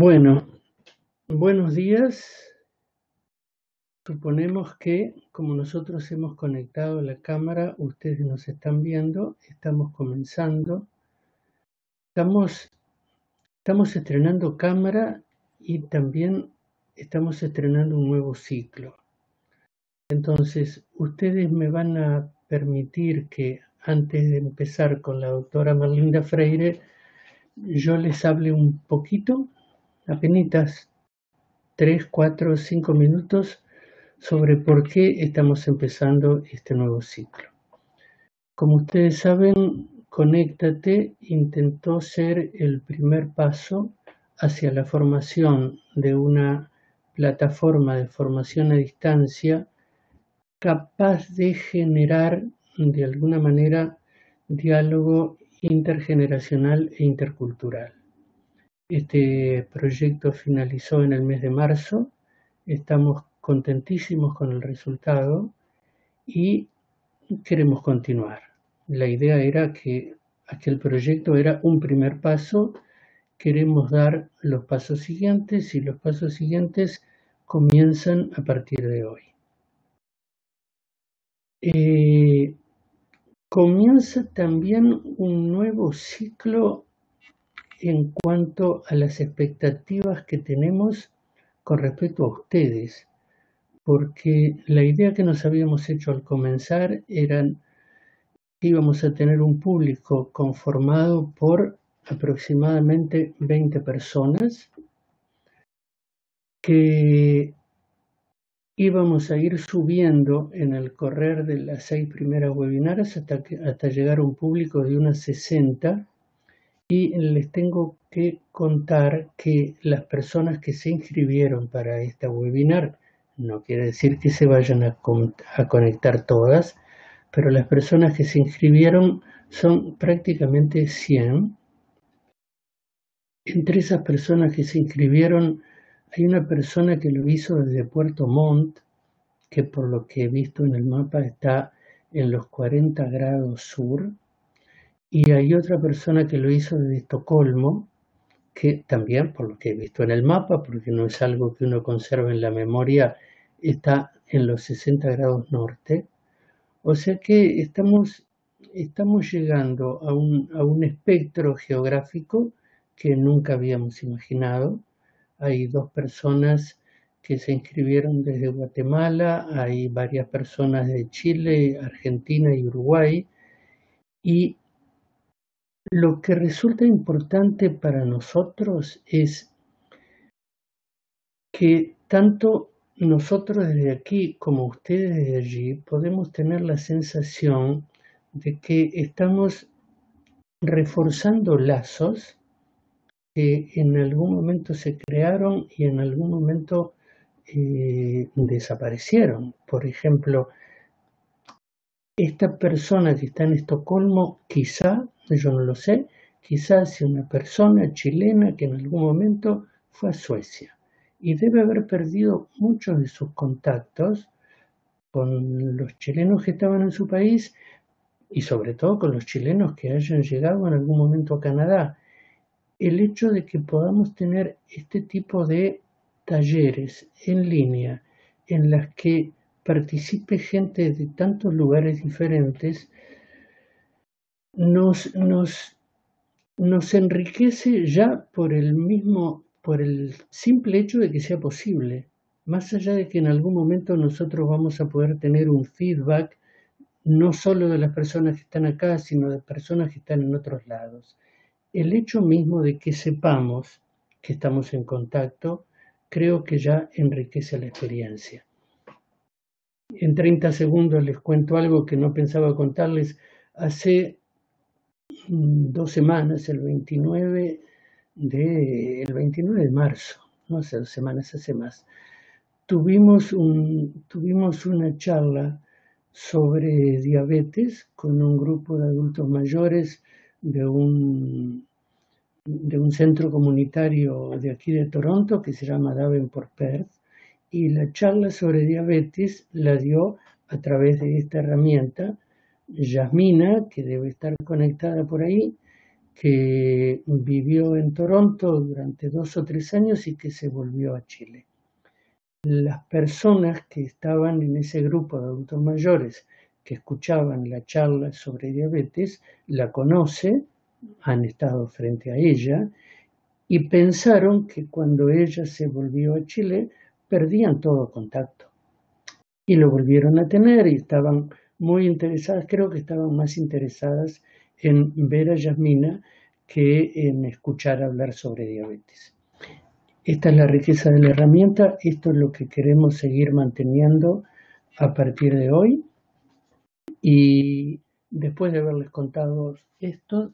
Bueno, buenos días. Suponemos que como nosotros hemos conectado la cámara, ustedes nos están viendo, estamos comenzando. Estamos estrenando cámara y también estamos estrenando un nuevo ciclo. Entonces, ustedes me van a permitir que antes de empezar con la doctora Merlinda Freire, yo les hable un poquito, apenitas 3, 4, 5 minutos sobre por qué estamos empezando este nuevo ciclo. Como ustedes saben, Conéctate intentó ser el primer paso hacia la formación de una plataforma de formación a distancia capaz de generar de alguna manera diálogo intergeneracional e intercultural. Este proyecto finalizó en el mes de marzo, estamos contentísimos con el resultado y queremos continuar. La idea era que aquel proyecto era un primer paso, queremos dar los pasos siguientes y los pasos siguientes comienzan a partir de hoy. Comienza también un nuevo ciclo en cuanto a las expectativas que tenemos con respecto a ustedes, porque la idea que nos habíamos hecho al comenzar era que íbamos a tener un público conformado por aproximadamente 20 personas que íbamos a ir subiendo en el correr de las 6 primeras webinars hasta llegar a un público de unas 60. Y les tengo que contar que las personas que se inscribieron para esta webinar, no quiere decir que se vayan a conectar todas, pero las personas que se inscribieron son prácticamente 100. Entre esas personas que se inscribieron hay una persona que lo hizo desde Puerto Montt, que por lo que he visto en el mapa está en los 40 grados sur, y hay otra persona que lo hizo desde Estocolmo, que también, por lo que he visto en el mapa, porque no es algo que uno conserva en la memoria, está en los 60 grados norte. O sea que estamos llegando a un espectro geográfico que nunca habíamos imaginado. Hay 2 personas que se inscribieron desde Guatemala, hay varias personas de Chile, Argentina y Uruguay, y lo que resulta importante para nosotros es que tanto nosotros desde aquí como ustedes desde allí podemos tener la sensación de que estamos reforzando lazos que en algún momento se crearon y en algún momento desaparecieron. Por ejemplo, esta persona que está en Estocolmo, quizá, yo no lo sé, quizás sea una persona chilena que en algún momento fue a Suecia y debe haber perdido muchos de sus contactos con los chilenos que estaban en su país y sobre todo con los chilenos que hayan llegado en algún momento a Canadá. El hecho de que podamos tener este tipo de talleres en línea en las que participe gente de tantos lugares diferentes nos enriquece ya por el simple hecho de que sea posible, más allá de que en algún momento nosotros vamos a poder tener un feedback no solo de las personas que están acá, sino de personas que están en otros lados. El hecho mismo de que sepamos que estamos en contacto, creo que ya enriquece la experiencia. En 30 segundos les cuento algo que no pensaba contarles. Hace 2 semanas, el 29 de marzo, no hace 2 semanas, hace más, tuvimos una charla sobre diabetes con un grupo de adultos mayores de un centro comunitario de aquí de Toronto que se llama Davenport Perth, y la charla sobre diabetes la dio a través de esta herramienta Yasmina, que debe estar conectada por ahí, que vivió en Toronto durante 2 o 3 años y que se volvió a Chile. Las personas que estaban en ese grupo de adultos mayores que escuchaban la charla sobre diabetes, la conocen, han estado frente a ella y pensaron que cuando ella se volvió a Chile perdían todo contacto. Y lo volvieron a tener y estaban muy interesadas, creo que estaban más interesadas en ver a Yasmina que en escuchar hablar sobre diabetes. Esta es la riqueza de la herramienta, esto es lo que queremos seguir manteniendo a partir de hoy. Y después de haberles contado esto,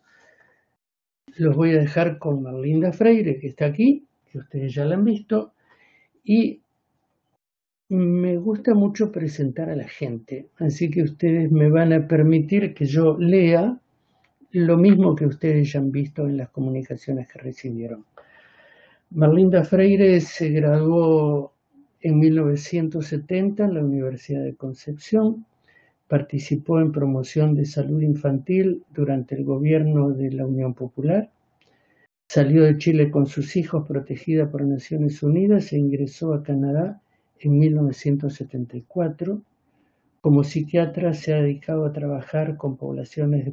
los voy a dejar con Marlinda Freire, que está aquí, que ustedes ya la han visto, y me gusta mucho presentar a la gente, así que ustedes me van a permitir que yo lea lo mismo que ustedes ya han visto en las comunicaciones que recibieron. Marlinda Freire se graduó en 1970 en la Universidad de Concepción, participó en promoción de salud infantil durante el gobierno de la Unión Popular, salió de Chile con sus hijos protegida por Naciones Unidas e ingresó a Canadá en 1974. Como psiquiatra se ha dedicado a trabajar con poblaciones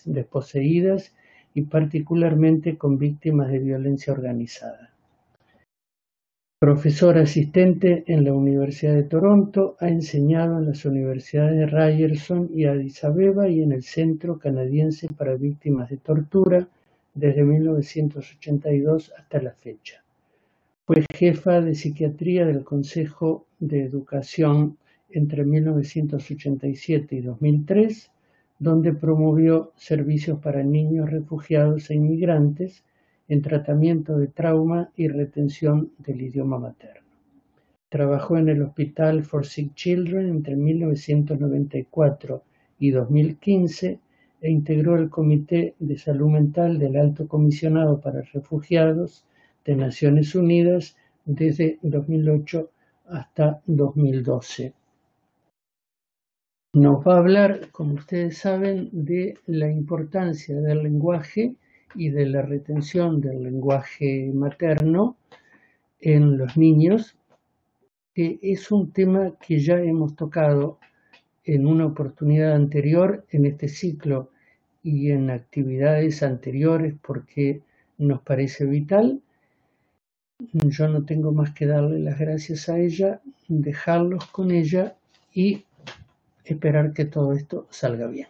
desposeídas y particularmente con víctimas de violencia organizada. Profesor asistente en la Universidad de Toronto, ha enseñado en las universidades de Ryerson y Addis Abeba y en el Centro Canadiense para Víctimas de Tortura desde 1982 hasta la fecha. Fue jefa de psiquiatría del Consejo de Educación entre 1987 y 2003, donde promovió servicios para niños refugiados e inmigrantes en tratamiento de trauma y retención del idioma materno. Trabajó en el Hospital for Sick Children entre 1994 y 2015 e integró el Comité de Salud Mental del Alto Comisionado para Refugiados de Naciones Unidas desde 2008 hasta 2012. Nos va a hablar, como ustedes saben, de la importancia del lenguaje y de la retención del lenguaje materno en los niños, que es un tema que ya hemos tocado en una oportunidad anterior en este ciclo y en actividades anteriores porque nos parece vital. Yo no tengo más que darle las gracias a ella, dejarlos con ella y esperar que todo esto salga bien.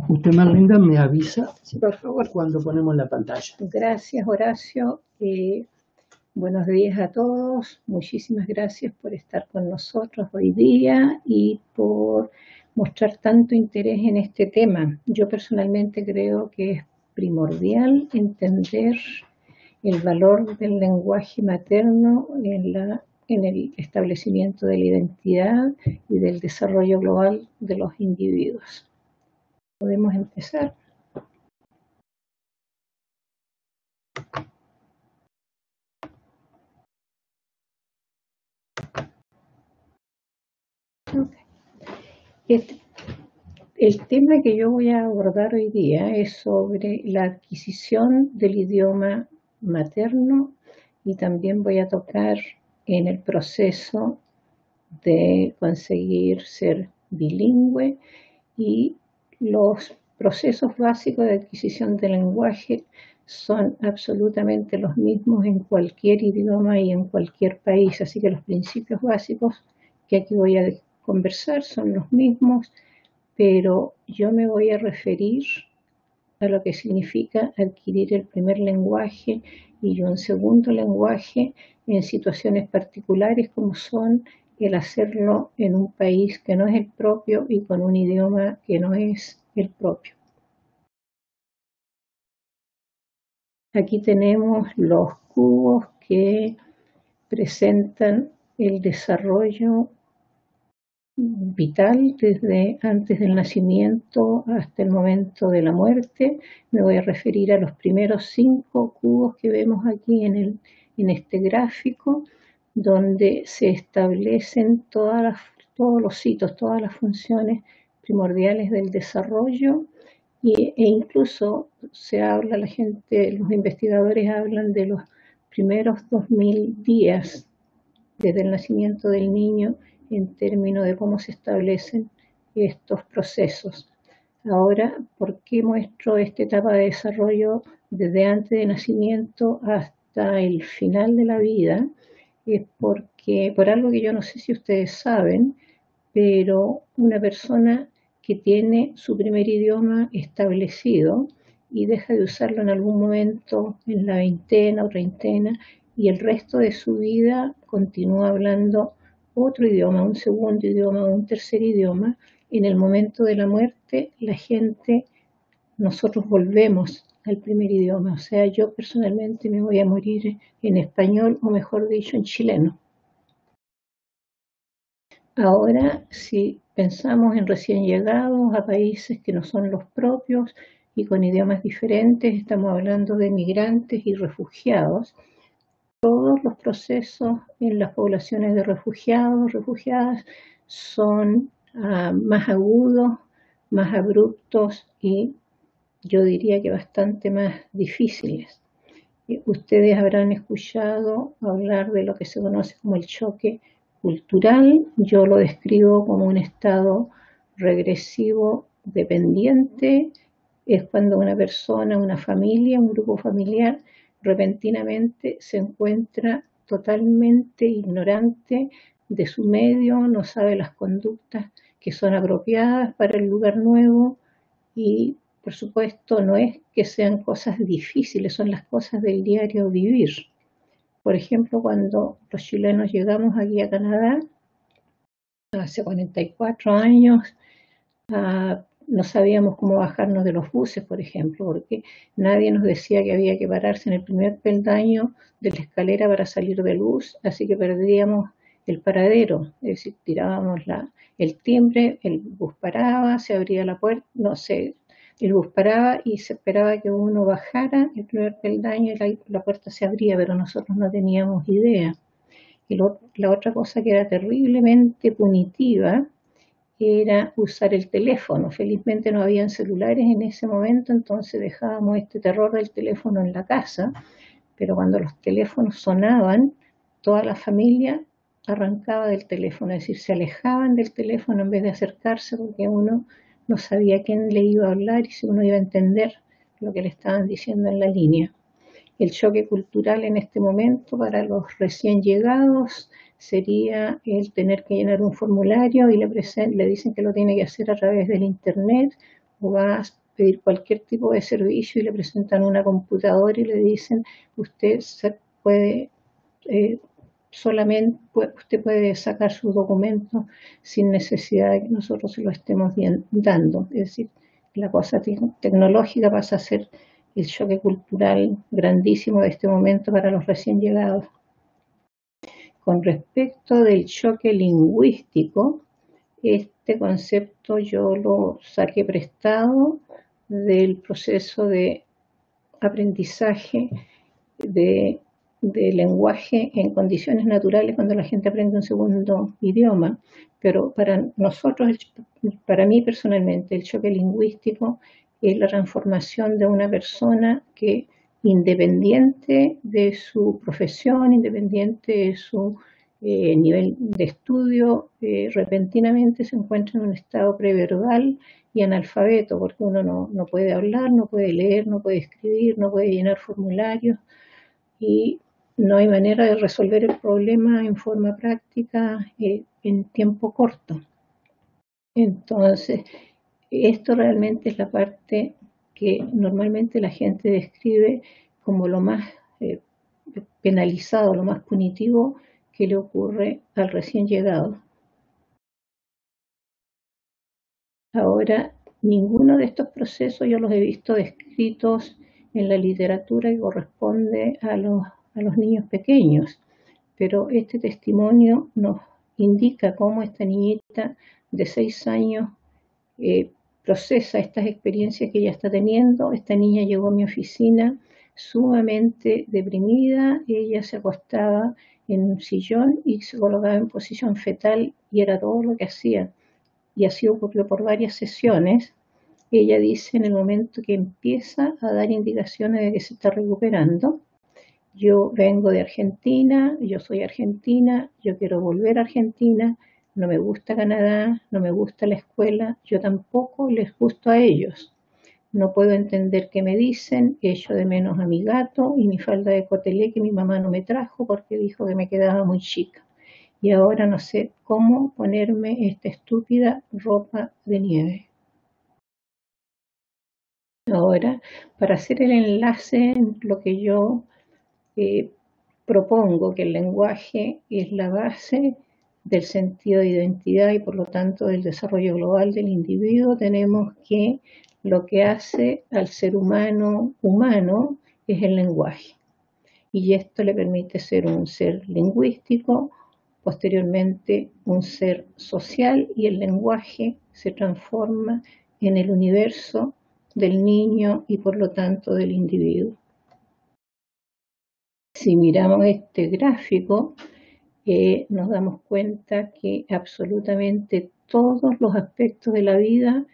Usted, Marlinda, me avisa, sí, por favor, cuando ponemos la pantalla. Gracias, Horacio. Buenos días a todos. Muchísimas gracias por estar con nosotros hoy día y por mostrar tanto interés en este tema. Yo personalmente creo que es primordial entender el valor del lenguaje materno en el establecimiento de la identidad y del desarrollo global de los individuos. ¿Podemos empezar? Okay. El tema que yo voy a abordar hoy día es sobre la adquisición del idioma materno y también voy a tocar en el proceso de conseguir ser bilingüe y los procesos básicos de adquisición del lenguaje son absolutamente los mismos en cualquier idioma y en cualquier país, así que los principios básicos que aquí voy a conversar son los mismos, pero yo me voy a referir a lo que significa adquirir el primer lenguaje y un segundo lenguaje en situaciones particulares como son el hacerlo en un país que no es el propio y con un idioma que no es el propio. Aquí tenemos los cubos que presentan el desarrollo vital desde antes del nacimiento hasta el momento de la muerte. Me voy a referir a los primeros 5 cubos que vemos aquí en este gráfico, donde se establecen todos los hitos, todas las funciones primordiales del desarrollo e incluso se habla, la gente, los investigadores hablan de los primeros 2000 días desde el nacimiento del niño en términos de cómo se establecen estos procesos. Ahora, ¿por qué muestro esta etapa de desarrollo desde antes de nacimiento hasta el final de la vida? Es porque, por algo que yo no sé si ustedes saben, pero una persona que tiene su primer idioma establecido y deja de usarlo en algún momento en la veintena o treintena y el resto de su vida continúa hablando otro idioma, un segundo idioma o un tercer idioma, en el momento de la muerte la gente, nosotros volvemos al primer idioma. O sea, yo personalmente me voy a morir en español o mejor dicho en chileno. Ahora, si pensamos en recién llegados a países que no son los propios y con idiomas diferentes, estamos hablando de migrantes y refugiados. Todos los procesos en las poblaciones de refugiados, refugiadas, son más agudos, más abruptos y yo diría que bastante más difíciles. Ustedes habrán escuchado hablar de lo que se conoce como el choque cultural. Yo lo describo como un estado regresivo dependiente. Es cuando una persona, una familia, un grupo familiar, repentinamente se encuentra totalmente ignorante de su medio, no sabe las conductas que son apropiadas para el lugar nuevo y, por supuesto, no es que sean cosas difíciles, son las cosas del diario vivir. Por ejemplo, cuando los chilenos llegamos aquí a Canadá, hace 44 años, no sabíamos cómo bajarnos de los buses, por ejemplo, porque nadie nos decía que había que pararse en el primer peldaño de la escalera para salir del bus, así que perdíamos el paradero, es decir, tirábamos el timbre, el bus paraba, se abría la puerta, no sé, el bus paraba y se esperaba que uno bajara el primer peldaño y la puerta se abría, pero nosotros no teníamos idea. Y la otra cosa que era terriblemente punitiva era usar el teléfono. Felizmente no habían celulares en ese momento, entonces dejábamos este terror del teléfono en la casa, pero cuando los teléfonos sonaban, toda la familia arrancaba del teléfono, es decir, se alejaban del teléfono en vez de acercarse porque uno no sabía quién le iba a hablar y si uno iba a entender lo que le estaban diciendo en la línea. El choque cultural en este momento para los recién llegados sería el tener que llenar un formulario y le dicen que lo tiene que hacer a través del internet o va a pedir cualquier tipo de servicio y le presentan una computadora y le dicen usted puede usted puede sacar sus documentos sin necesidad de que nosotros se lo estemos dando. Es decir, la cosa tecnológica pasa a ser el choque cultural grandísimo de este momento para los recién llegados. Con respecto del choque lingüístico, este concepto yo lo saqué prestado del proceso de aprendizaje de lenguaje en condiciones naturales cuando la gente aprende un segundo idioma, pero para nosotros, para mí personalmente, el choque lingüístico es la transformación de una persona que, independiente de su profesión, independiente de su nivel de estudio, repentinamente se encuentra en un estado preverbal y analfabeto, porque uno no puede hablar, no puede leer, no puede escribir, no puede llenar formularios y no hay manera de resolver el problema en forma práctica en tiempo corto. Entonces, esto realmente es la parte que normalmente la gente describe como lo más penalizado, lo más punitivo que le ocurre al recién llegado. Ahora, ninguno de estos procesos yo los he visto descritos en la literatura que corresponde a los niños pequeños, pero este testimonio nos indica cómo esta niñita de 6 años procesa estas experiencias que ella está teniendo. Esta niña llegó a mi oficina sumamente deprimida, ella se acostaba en un sillón y se colocaba en posición fetal y era todo lo que hacía. y así ocurrió por varias sesiones. Ella dice en el momento que empieza a dar indicaciones de que se está recuperando: yo vengo de Argentina, yo soy argentina, yo quiero volver a Argentina, no me gusta Canadá, no me gusta la escuela, yo tampoco les gusto a ellos. No puedo entender qué me dicen, echo de menos a mi gato y mi falda de cotelé que mi mamá no me trajo porque dijo que me quedaba muy chica. Y ahora no sé cómo ponerme esta estúpida ropa de nieve. Ahora, para hacer el enlace en lo que yo propongo, que el lenguaje es la base del sentido de identidad y por lo tanto del desarrollo global del individuo, tenemos que lo que hace al ser humano humano es el lenguaje. Y esto le permite ser un ser lingüístico, posteriormente un ser social, y el lenguaje se transforma en el universo del niño y por lo tanto del individuo. Si miramos este gráfico, nos damos cuenta que absolutamente todos los aspectos de la vida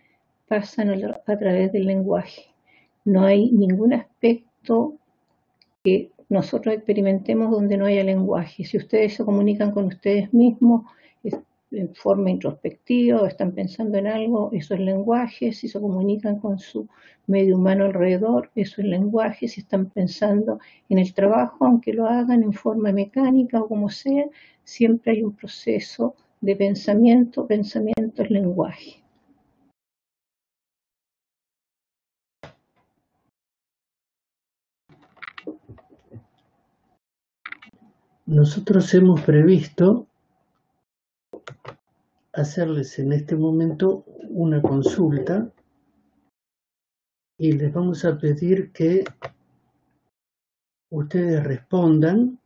pasan a través del lenguaje. No hay ningún aspecto que nosotros experimentemos donde no haya lenguaje. Si ustedes se comunican con ustedes mismos en forma introspectiva o están pensando en algo, eso es lenguaje. Si se comunican con su medio humano alrededor, eso es lenguaje. Si están pensando en el trabajo, aunque lo hagan en forma mecánica o como sea, siempre hay un proceso de pensamiento. Pensamiento es lenguaje. Nosotros hemos previsto hacerles en este momento una consulta y les vamos a pedir que ustedes respondan.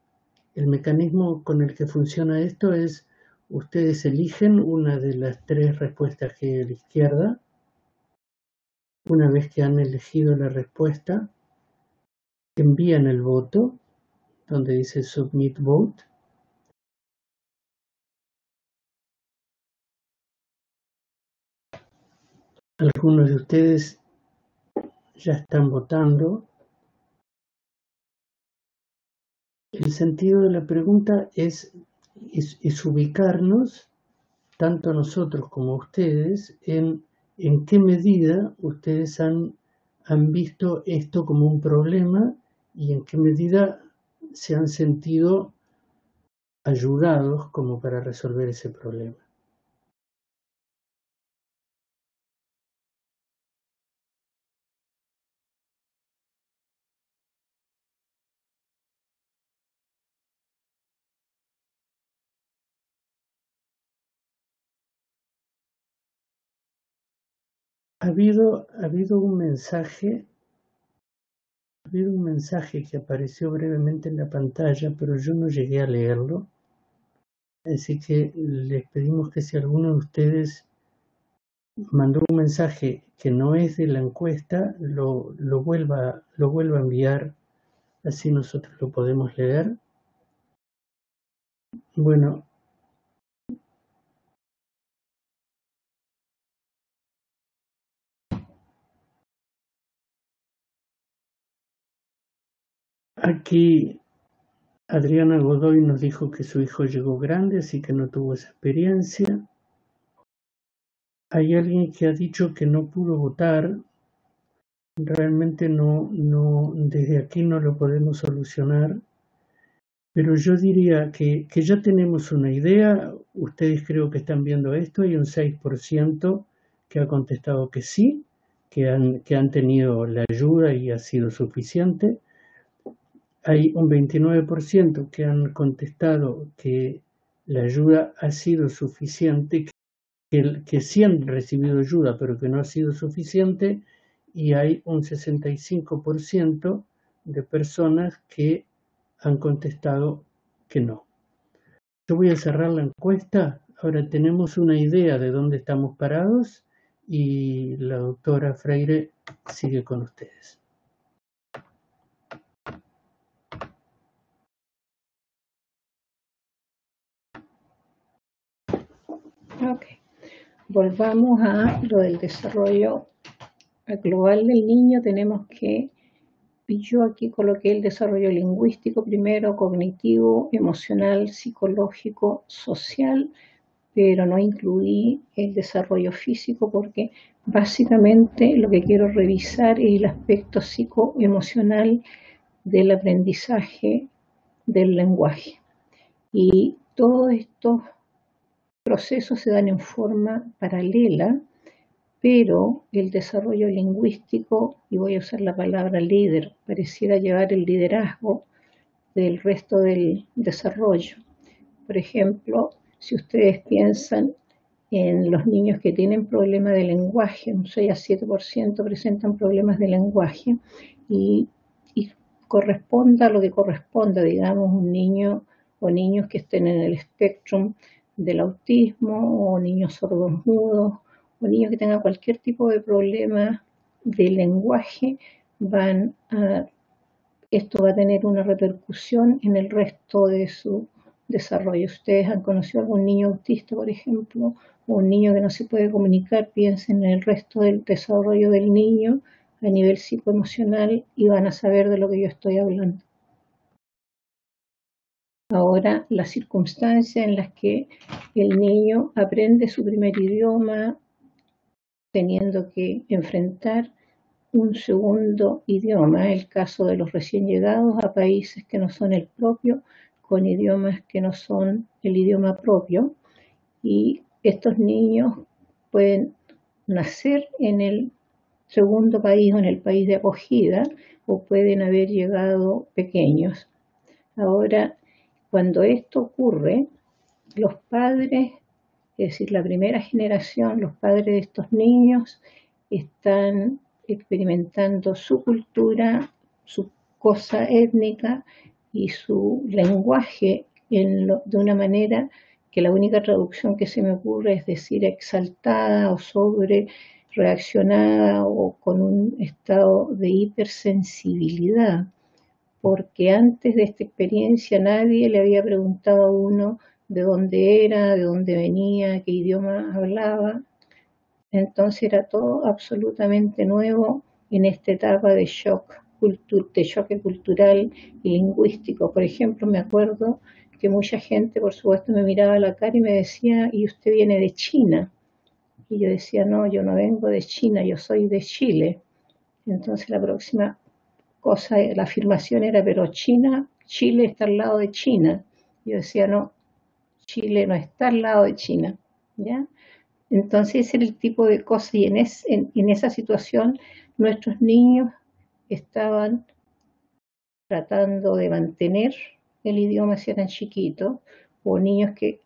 El mecanismo con el que funciona esto es: ustedes eligen una de las tres respuestas que hay a la izquierda. Una vez que han elegido la respuesta, envían el voto donde dice Submit Vote. Algunos de ustedes ya están votando. El sentido de la pregunta es ubicarnos, tanto nosotros como ustedes, en qué medida ustedes han visto esto como un problema y en qué medida se han sentido ayudados como para resolver ese problema. Ha habido un mensaje que apareció brevemente en la pantalla, pero yo no llegué a leerlo. Así que les pedimos que si alguno de ustedes mandó un mensaje que no es de la encuesta, lo vuelva a enviar, así nosotros lo podemos leer. Bueno, aquí Adriana Godoy nos dijo que su hijo llegó grande, así que no tuvo esa experiencia. Hay alguien que ha dicho que no pudo votar. Realmente no, desde aquí no lo podemos solucionar, pero yo diría que ya tenemos una idea. Ustedes creo que están viendo esto, hay un 6% que ha contestado que sí, que han tenido la ayuda y ha sido suficiente. Hay un 29% que han contestado que la ayuda ha sido suficiente, que sí han recibido ayuda, pero que no ha sido suficiente, y hay un 65% de personas que han contestado que no. Yo voy a cerrar la encuesta. Ahora tenemos una idea de dónde estamos parados y la doctora Freire sigue con ustedes. Ok. volvamos a lo del desarrollo global del niño. Tenemos que, yo aquí coloqué el desarrollo lingüístico primero, cognitivo, emocional, psicológico, social, pero no incluí el desarrollo físico porque básicamente lo que quiero revisar es el aspecto psicoemocional del aprendizaje del lenguaje. Y todos estos procesos se dan en forma paralela, pero el desarrollo lingüístico, y voy a usar la palabra líder, pareciera llevar el liderazgo del resto del desarrollo. Por ejemplo, si ustedes piensan en los niños que tienen problemas de lenguaje, un 6 a 7% presentan problemas de lenguaje y corresponda a lo que corresponda, digamos, un niño o niños que estén en el espectro del autismo o niños sordos mudos o niños que tengan cualquier tipo de problema de lenguaje, esto va a tener una repercusión en el resto de su desarrollo. Ustedes han conocido a algún niño autista, por ejemplo, o un niño que no se puede comunicar, piensen en el resto del desarrollo del niño a nivel psicoemocional y van a saber de lo que yo estoy hablando. Ahora, las circunstancias en las que el niño aprende su primer idioma teniendo que enfrentar un segundo idioma, el caso de los recién llegados a países que no son el propio, con idiomas que no son el idioma propio, y estos niños pueden nacer en el segundo país o en el país de acogida o pueden haber llegado pequeños. Ahora, cuando esto ocurre, los padres, es decir, la primera generación, los padres de estos niños están experimentando su cultura, su cosa étnica y su lenguaje de una manera que la única traducción que se me ocurre es decir exaltada o sobre reaccionada o con un estado de hipersensibilidad, porque antes de esta experiencia nadie le había preguntado a uno de dónde era, de dónde venía, qué idioma hablaba. Entonces era todo absolutamente nuevo en esta etapa de choque cultural y lingüístico. Por ejemplo, me acuerdo que mucha gente, por supuesto, me miraba a la cara y me decía, ¿y usted viene de China? Y yo decía, no, yo no vengo de China, yo soy de Chile. Entonces la próxima cosa, la afirmación era, pero Chile está al lado de China. Yo decía, no, Chile no está al lado de China, ¿ya? Entonces ese era el tipo de cosas y en esa situación nuestros niños estaban tratando de mantener el idioma si eran chiquitos o niños que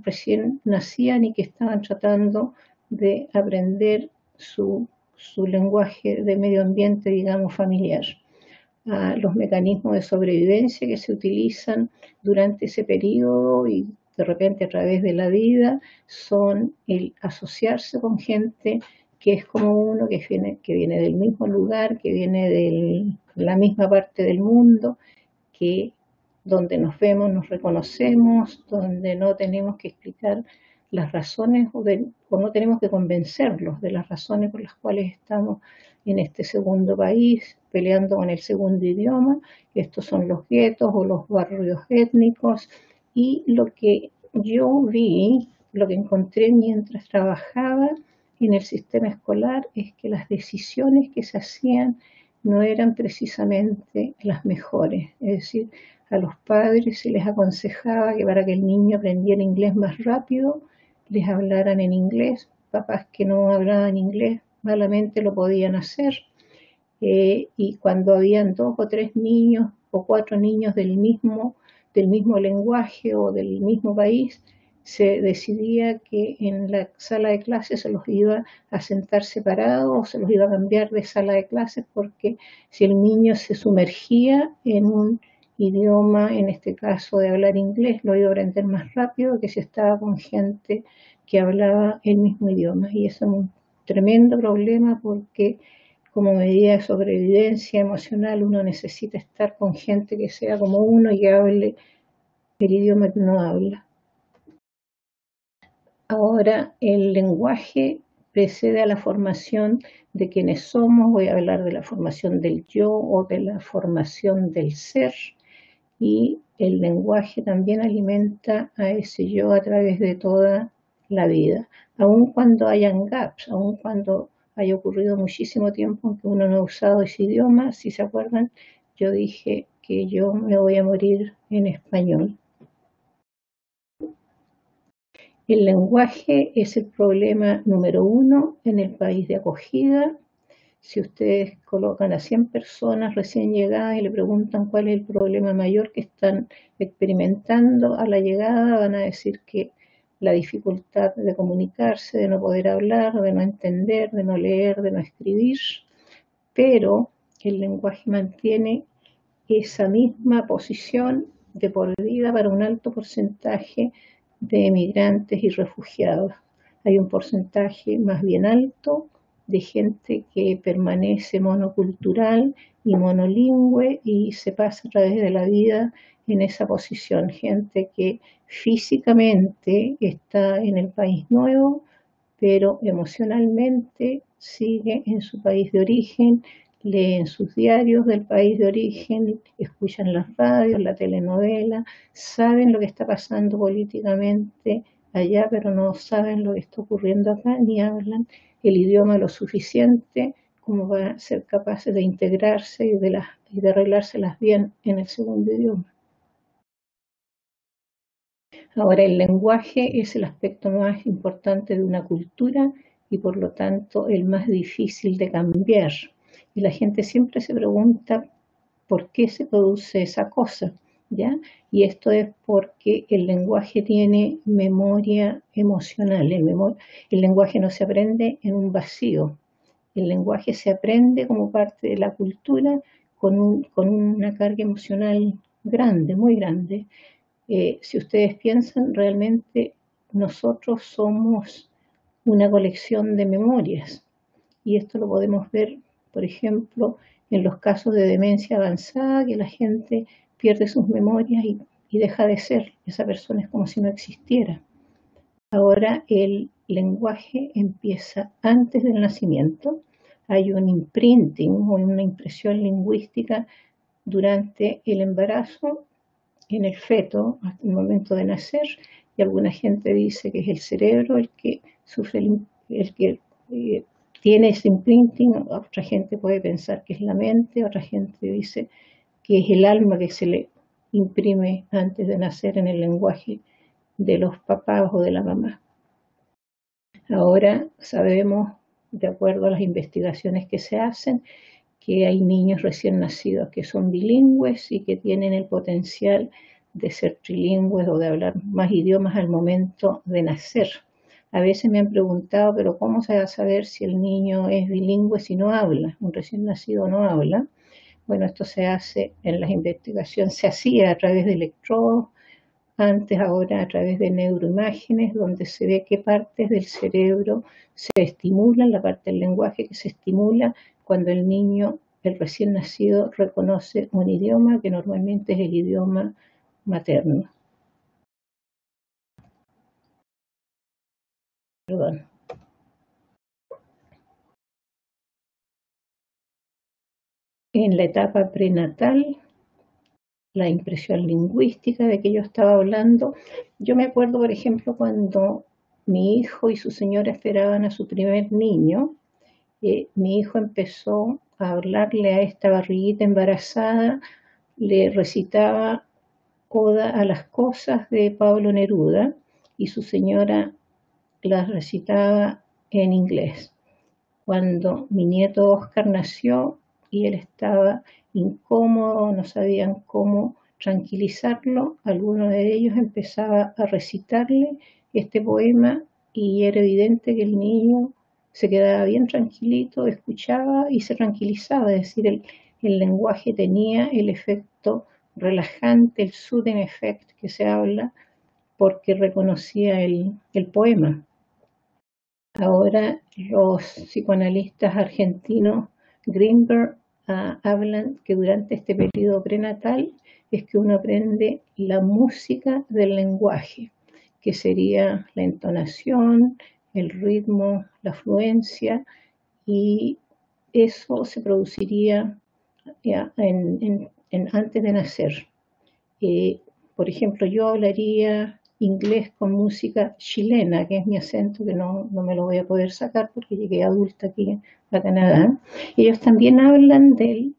recién nacían y que estaban tratando de aprender su lenguaje de medio ambiente, digamos, familiar. Los mecanismos de sobrevivencia que se utilizan durante ese periodo y de repente a través de la vida son el asociarse con gente que es como uno, que viene del mismo lugar, que viene de la misma parte del mundo, que donde nos vemos, nos reconocemos, donde no tenemos que explicar las razones o no tenemos que convencerlos de las razones por las cuales estamos en este segundo país, peleando con el segundo idioma. Estos son los guetos o los barrios étnicos. Y lo que yo vi, lo que encontré mientras trabajaba en el sistema escolar es que las decisiones que se hacían no eran precisamente las mejores. Es decir, a los padres se les aconsejaba que para que el niño aprendiera inglés más rápido, les hablaran en inglés. Papás que no hablaban inglés malamente lo podían hacer. Y cuando habían 2 o 3 niños o 4 niños del mismo lenguaje o del mismo país, se decidía que en la sala de clases se los iba a sentar separados o se los iba a cambiar de sala de clases, porque si el niño se sumergía en un idioma, en este caso de hablar inglés, lo iba a aprender más rápido que si estaba con gente que hablaba el mismo idioma. Y eso es un tremendo problema porque como medida de sobrevivencia emocional uno necesita estar con gente que sea como uno y que hable el idioma que uno habla. Ahora, el lenguaje precede a la formación de quienes somos. Voy a hablar de la formación del yo o de la formación del ser. Y el lenguaje también alimenta a ese yo a través de toda la vida. Aun cuando hayan gaps, aun cuando haya ocurrido muchísimo tiempo en que uno no ha usado ese idioma, si se acuerdan, yo dije que yo me voy a morir en español. El lenguaje es el problema número 1 en el país de acogida. Si ustedes colocan a 100 personas recién llegadas y le preguntan cuál es el problema mayor que están experimentando a la llegada, van a decir que la dificultad de comunicarse, de no poder hablar, de no entender, de no leer, de no escribir, pero el lenguaje mantiene esa misma posición de por vida para un alto porcentaje de emigrantes y refugiados. Hay un porcentaje más bien alto de gente que permanece monocultural y monolingüe y se pasa a través de la vida en esa posición. Gente que físicamente está en el país nuevo, pero emocionalmente sigue en su país de origen, leen sus diarios del país de origen, escuchan las radios, la telenovela, saben lo que está pasando políticamente allá, pero no saben lo que está ocurriendo acá, ni hablan el idioma lo suficiente como para ser capaces de integrarse y de arreglárselas bien en el segundo idioma. Ahora, el lenguaje es el aspecto más importante de una cultura y por lo tanto el más difícil de cambiar. Y la gente siempre se pregunta por qué se produce esa cosa, ¿ya? Y esto es porque el lenguaje tiene memoria emocional. El lenguaje no se aprende en un vacío. El lenguaje se aprende como parte de la cultura con una carga emocional grande, muy grande. Si ustedes piensan, realmente nosotros somos una colección de memorias y esto lo podemos ver, por ejemplo, en los casos de demencia avanzada, que la gente pierde sus memorias y deja de ser, esa persona es como si no existiera. Ahora el lenguaje empieza antes del nacimiento, hay un imprinting o una impresión lingüística durante el embarazo en el feto hasta el momento de nacer, y alguna gente dice que es el cerebro el que sufre, el que tiene ese imprinting, otra gente puede pensar que es la mente, otra gente dice que es el alma que se le imprime antes de nacer en el lenguaje de los papás o de la mamá. Ahora sabemos, de acuerdo a las investigaciones que se hacen, que hay niños recién nacidos que son bilingües y que tienen el potencial de ser trilingües o de hablar más idiomas al momento de nacer. A veces me han preguntado, pero ¿cómo se va a saber si el niño es bilingüe si no habla? Un recién nacido no habla. Bueno, esto se hace en las investigaciones, se hacía a través de electrodos, antes, ahora a través de neuroimágenes, donde se ve qué partes del cerebro se estimulan, la parte del lenguaje que se estimula cuando el niño, el recién nacido, reconoce un idioma que normalmente es el idioma materno. Perdón. En la etapa prenatal, la impresión lingüística de que yo estaba hablando, yo me acuerdo, por ejemplo, cuando mi hijo y su señora esperaban a su primer niño, mi hijo empezó a hablarle a esta barriguita embarazada, le recitaba Oda a las cosas de Pablo Neruda y su señora las recitaba en inglés. Cuando mi nieto Oscar nació y él estaba incómodo, no sabían cómo tranquilizarlo, alguno de ellos empezaba a recitarle este poema y era evidente que el niño se quedaba bien tranquilito, escuchaba y se tranquilizaba, es decir, el lenguaje tenía el efecto relajante, el soothing effect que se habla, porque reconocía el poema. Ahora los psicoanalistas argentinos Greenberg hablan que durante este periodo prenatal es que uno aprende la música del lenguaje, que sería la entonación, el ritmo, la fluencia, y eso se produciría ya antes de nacer. Por ejemplo, yo hablaría inglés con música chilena, que es mi acento, que no me lo voy a poder sacar porque llegué adulta aquí a Canadá. Ellos también hablan del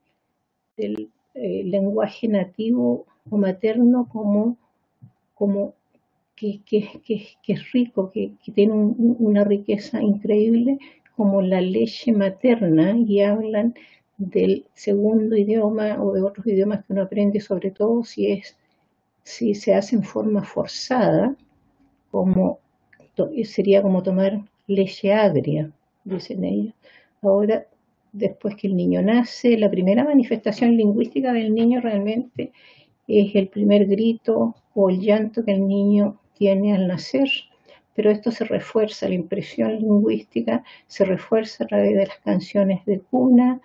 lenguaje nativo o materno como que es rico, que tiene una riqueza increíble, como la leche materna, y hablan del segundo idioma o de otros idiomas que uno aprende, sobre todo si se hace en forma forzada, como sería como tomar leche agria, dicen ellos. Ahora, después que el niño nace, la primera manifestación lingüística del niño realmente es el primer grito o el llanto que el niño tiene al nacer, pero esto se refuerza, la impresión lingüística se refuerza a través de las canciones de cuna,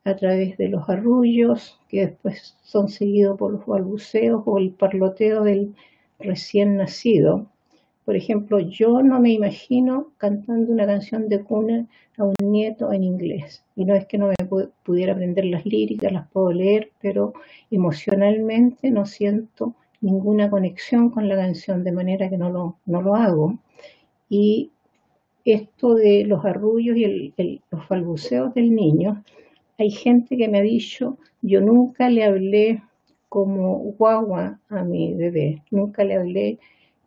a través de los arrullos, que después son seguidos por los balbuceos o el parloteo del recién nacido. Por ejemplo, yo no me imagino cantando una canción de cuna a un nieto en inglés. Y no es que no me pudiera aprender las líricas, las puedo leer, pero emocionalmente no siento ninguna conexión con la canción, de manera que no lo hago. Y esto de los arrullos y los balbuceos del niño, hay gente que me ha dicho, yo nunca le hablé como guagua a mi bebé, nunca le hablé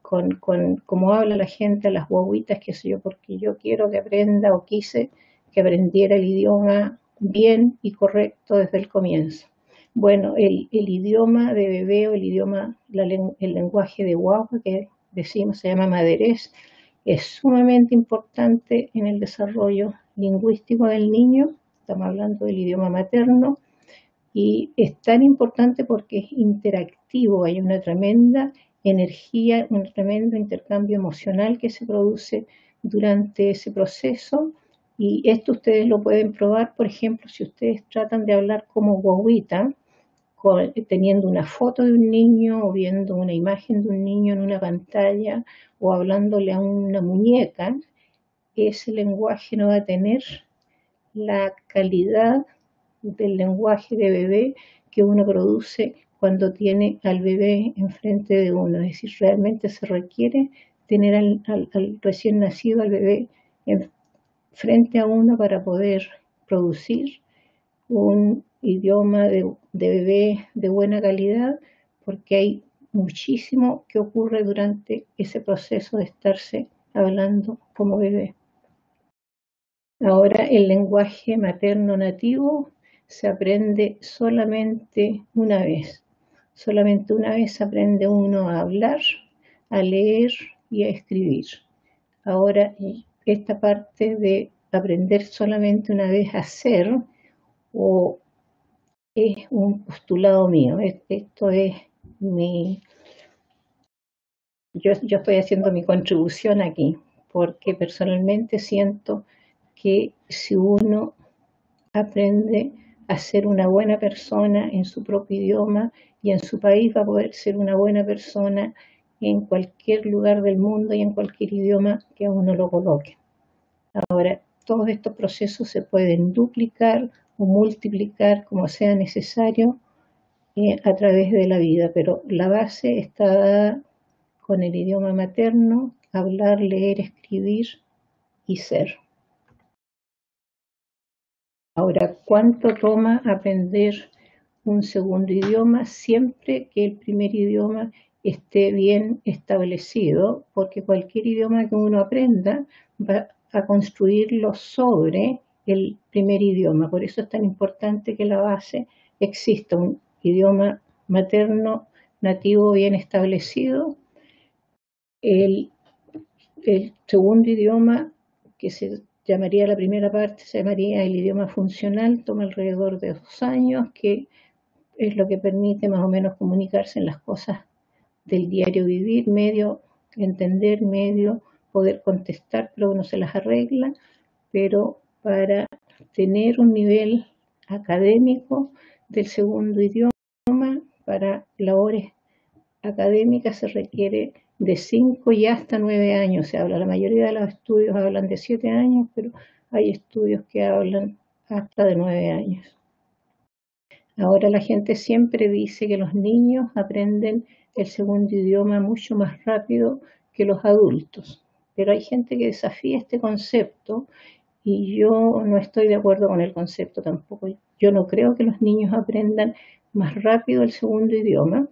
como habla la gente a las guaguitas, qué sé yo, porque yo quiero que aprenda o quise que aprendiera el idioma bien y correcto desde el comienzo. Bueno, el idioma de bebé o el lenguaje de guagua que decimos se llama maderés, es sumamente importante en el desarrollo lingüístico del niño. Estamos hablando del idioma materno, y es tan importante porque es interactivo, hay una tremenda energía, un tremendo intercambio emocional que se produce durante ese proceso, y esto ustedes lo pueden probar, por ejemplo, si ustedes tratan de hablar como guaguita, teniendo una foto de un niño o viendo una imagen de un niño en una pantalla o hablándole a una muñeca, ese lenguaje no va a tener la calidad del lenguaje de bebé que uno produce cuando tiene al bebé enfrente de uno. Es decir, realmente se requiere tener al recién nacido, al bebé, frente a uno para poder producir un idioma de bebé de buena calidad, porque hay muchísimo que ocurre durante ese proceso de estarse hablando como bebé. Ahora, el lenguaje materno nativo se aprende solamente una vez. Solamente una vez aprende uno a hablar, a leer y a escribir. Ahora, esta parte de aprender solamente una vez a hacer, o es un postulado mío. Esto es yo estoy haciendo mi contribución aquí, porque personalmente siento que si uno aprende a ser una buena persona en su propio idioma y en su país, va a poder ser una buena persona en cualquier lugar del mundo y en cualquier idioma que uno lo coloque. Ahora, todos estos procesos se pueden duplicar o multiplicar como sea necesario a través de la vida, pero la base está dada con el idioma materno: hablar, leer, escribir y ser. Ahora, ¿cuánto toma aprender un segundo idioma? Siempre que el primer idioma esté bien establecido, porque cualquier idioma que uno aprenda va a construirlo sobre el primer idioma. Por eso es tan importante que la base exista, un idioma materno nativo bien establecido. El segundo idioma, que se llamaría la primera parte, se llamaría el idioma funcional, toma alrededor de 2 años, que es lo que permite más o menos comunicarse en las cosas del diario vivir, medio entender, medio poder contestar, pero uno se las arregla. Pero para tener un nivel académico del segundo idioma, para labores académicas se requiere de 5 y hasta 9 años se habla. La mayoría de los estudios hablan de 7 años, pero hay estudios que hablan hasta de 9 años. Ahora la gente siempre dice que los niños aprenden el segundo idioma mucho más rápido que los adultos, pero hay gente que desafía este concepto y yo no estoy de acuerdo con el concepto tampoco. Yo no creo que los niños aprendan más rápido el segundo idioma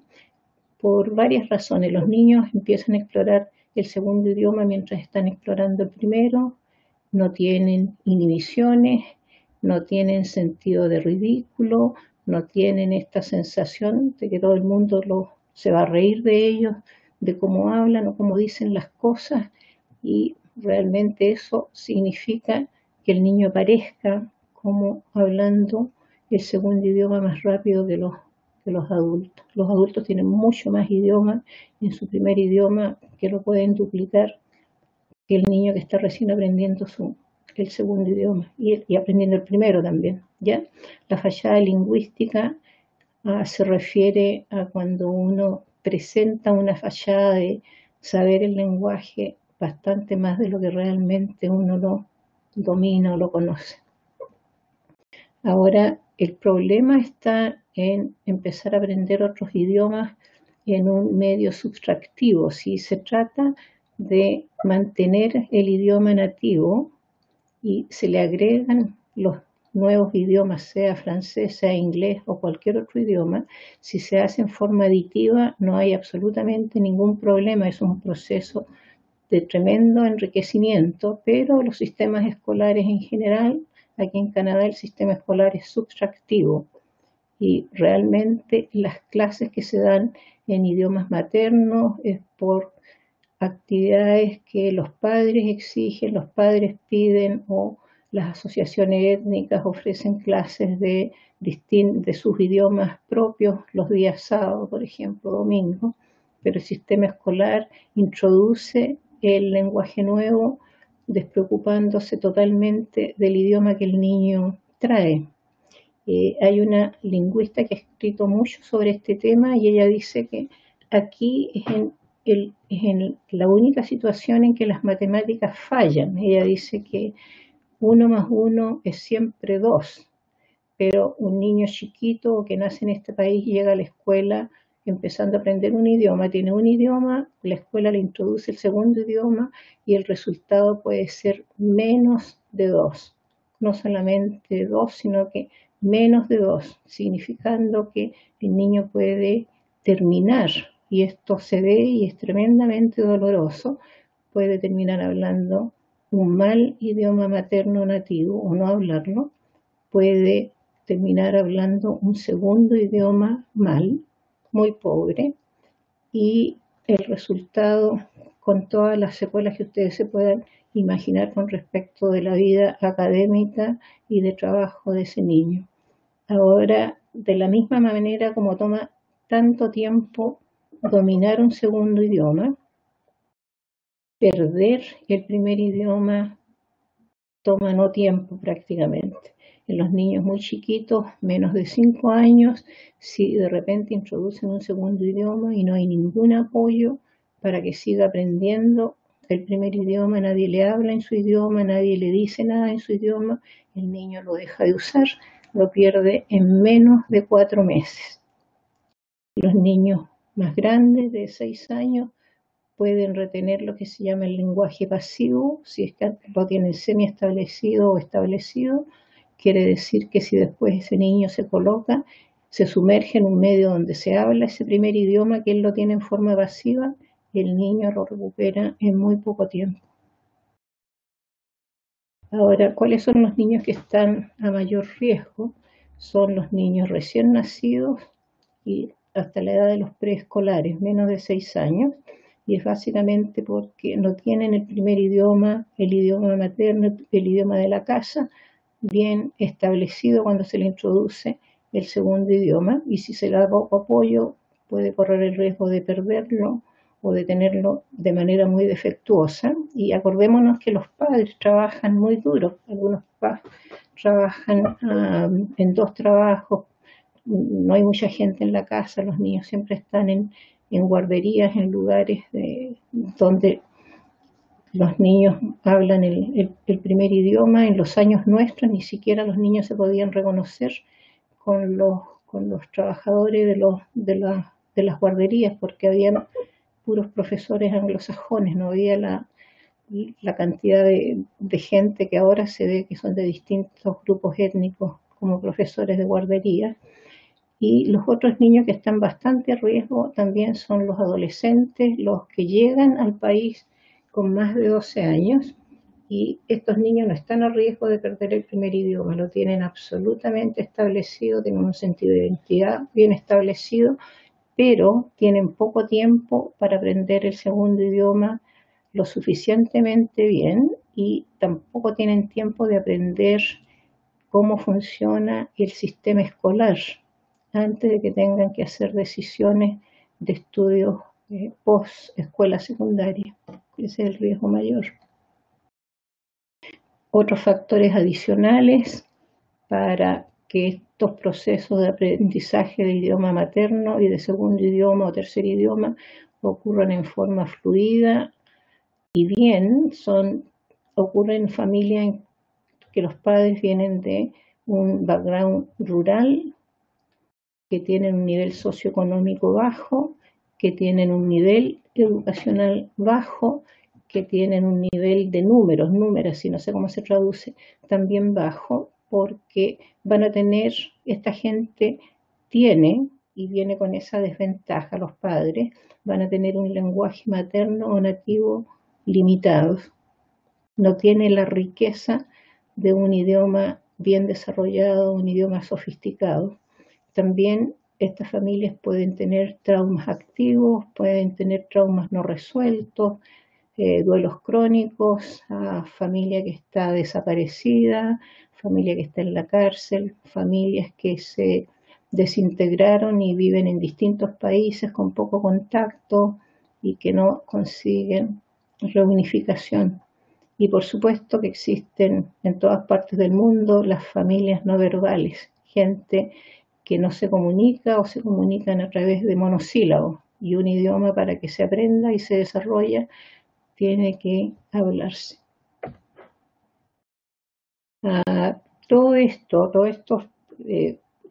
por varias razones. Los niños empiezan a explorar el segundo idioma mientras están explorando el primero, no tienen inhibiciones, no tienen sentido de ridículo, no tienen esta sensación de que todo el mundo se va a reír de ellos, de cómo hablan o cómo dicen las cosas, y realmente eso significa que el niño aparezca como hablando el segundo idioma más rápido que los adultos. Los adultos tienen mucho más idiomas en su primer idioma que lo pueden duplicar que el niño que está recién aprendiendo el segundo idioma y aprendiendo el primero también. ¿Ya? La fachada lingüística se refiere a cuando uno presenta una fachada de saber el lenguaje bastante más de lo que realmente uno lo domina o lo conoce. Ahora, el problema está en empezar a aprender otros idiomas en un medio subtractivo. Si se trata de mantener el idioma nativo y se le agregan los nuevos idiomas, sea francés, sea inglés o cualquier otro idioma, si se hace en forma aditiva no hay absolutamente ningún problema, es un proceso de tremendo enriquecimiento, pero los sistemas escolares en general, aquí en Canadá el sistema escolar es subtractivo y realmente las clases que se dan en idiomas maternos es por actividades que los padres exigen, los padres piden o las asociaciones étnicas ofrecen clases de sus idiomas propios los días sábados, por ejemplo, domingo, pero el sistema escolar introduce el lenguaje nuevo despreocupándose totalmente del idioma que el niño trae. Hay una lingüista que ha escrito mucho sobre este tema y ella dice que aquí es en la única situación en que las matemáticas fallan. Ella dice que 1 más 1 es siempre 2, pero un niño chiquito que nace en este país llega a la escuela empezando a aprender un idioma, tiene un idioma, la escuela le introduce el segundo idioma y el resultado puede ser menos de 2. No solamente 2, sino que menos de 2, significando que el niño puede terminar, y esto se ve y es tremendamente doloroso, puede terminar hablando un mal idioma materno nativo o no hablarlo, puede terminar hablando un segundo idioma mal, muy pobre, y el resultado con todas las secuelas que ustedes se puedan imaginar con respecto de la vida académica y de trabajo de ese niño. Ahora, de la misma manera como toma tanto tiempo dominar un segundo idioma, perder el primer idioma toma no tiempo prácticamente. En los niños muy chiquitos, menos de 5 años, si de repente introducen un segundo idioma y no hay ningún apoyo para que siga aprendiendo el primer idioma, nadie le habla en su idioma, nadie le dice nada en su idioma, el niño lo deja de usar, lo pierde en menos de 4 meses. Los niños más grandes, de 6 años, pueden retener lo que se llama el lenguaje pasivo, si es que lo tienen semiestablecido o establecido, quiere decir que si después ese niño se coloca, se sumerge en un medio donde se habla ese primer idioma que él lo tiene en forma pasiva, el niño lo recupera en muy poco tiempo. Ahora, ¿cuáles son los niños que están a mayor riesgo? Son los niños recién nacidos y hasta la edad de los preescolares, menos de 6 años, y es básicamente porque no tienen el primer idioma, el idioma materno, el idioma de la casa, bien establecido cuando se le introduce el segundo idioma, y si se le da poco apoyo puede correr el riesgo de perderlo o de tenerlo de manera muy defectuosa. Y acordémonos que los padres trabajan muy duro, algunos papás trabajan en 2 trabajos, no hay mucha gente en la casa, los niños siempre están en en guarderías, en lugares donde los niños hablan el primer idioma. En los años nuestros ni siquiera los niños se podían reconocer con los trabajadores de las guarderías, porque habían puros profesores anglosajones, no había la cantidad de gente que ahora se ve que son de distintos grupos étnicos como profesores de guardería. Y los otros niños que están bastante a riesgo también son los adolescentes, los que llegan al país con más de 12 años, y estos niños no están a riesgo de perder el primer idioma, lo tienen absolutamente establecido, tienen un sentido de identidad bien establecido, pero tienen poco tiempo para aprender el segundo idioma lo suficientemente bien, y tampoco tienen tiempo de aprender cómo funciona el sistema escolar antes de que tengan que hacer decisiones de estudios post escuela secundaria. Ese es el riesgo mayor. Otros factores adicionales para que estos procesos de aprendizaje de idioma materno y de segundo idioma o tercer idioma ocurran en forma fluida y bien ocurren en familias en que los padres vienen de un background rural, que tienen un nivel socioeconómico bajo, que tienen un nivel educacional bajo, que tienen un nivel de números, y no sé cómo se traduce, también bajo, porque van a tener, esta gente tiene, y viene con esa desventaja, los padres, van a tener un lenguaje materno o nativo limitado. No tiene la riqueza de un idioma bien desarrollado, un idioma sofisticado. También estas familias pueden tener traumas activos, pueden tener traumas no resueltos, duelos crónicos, familia que está desaparecida, familia que está en la cárcel, familias que se desintegraron y viven en distintos países con poco contacto y que no consiguen reunificación. Y por supuesto que existen en todas partes del mundo las familias no verbales, gente que no se comunica o se comunican a través de monosílabos, y un idioma para que se aprenda y se desarrolla tiene que hablarse. Todas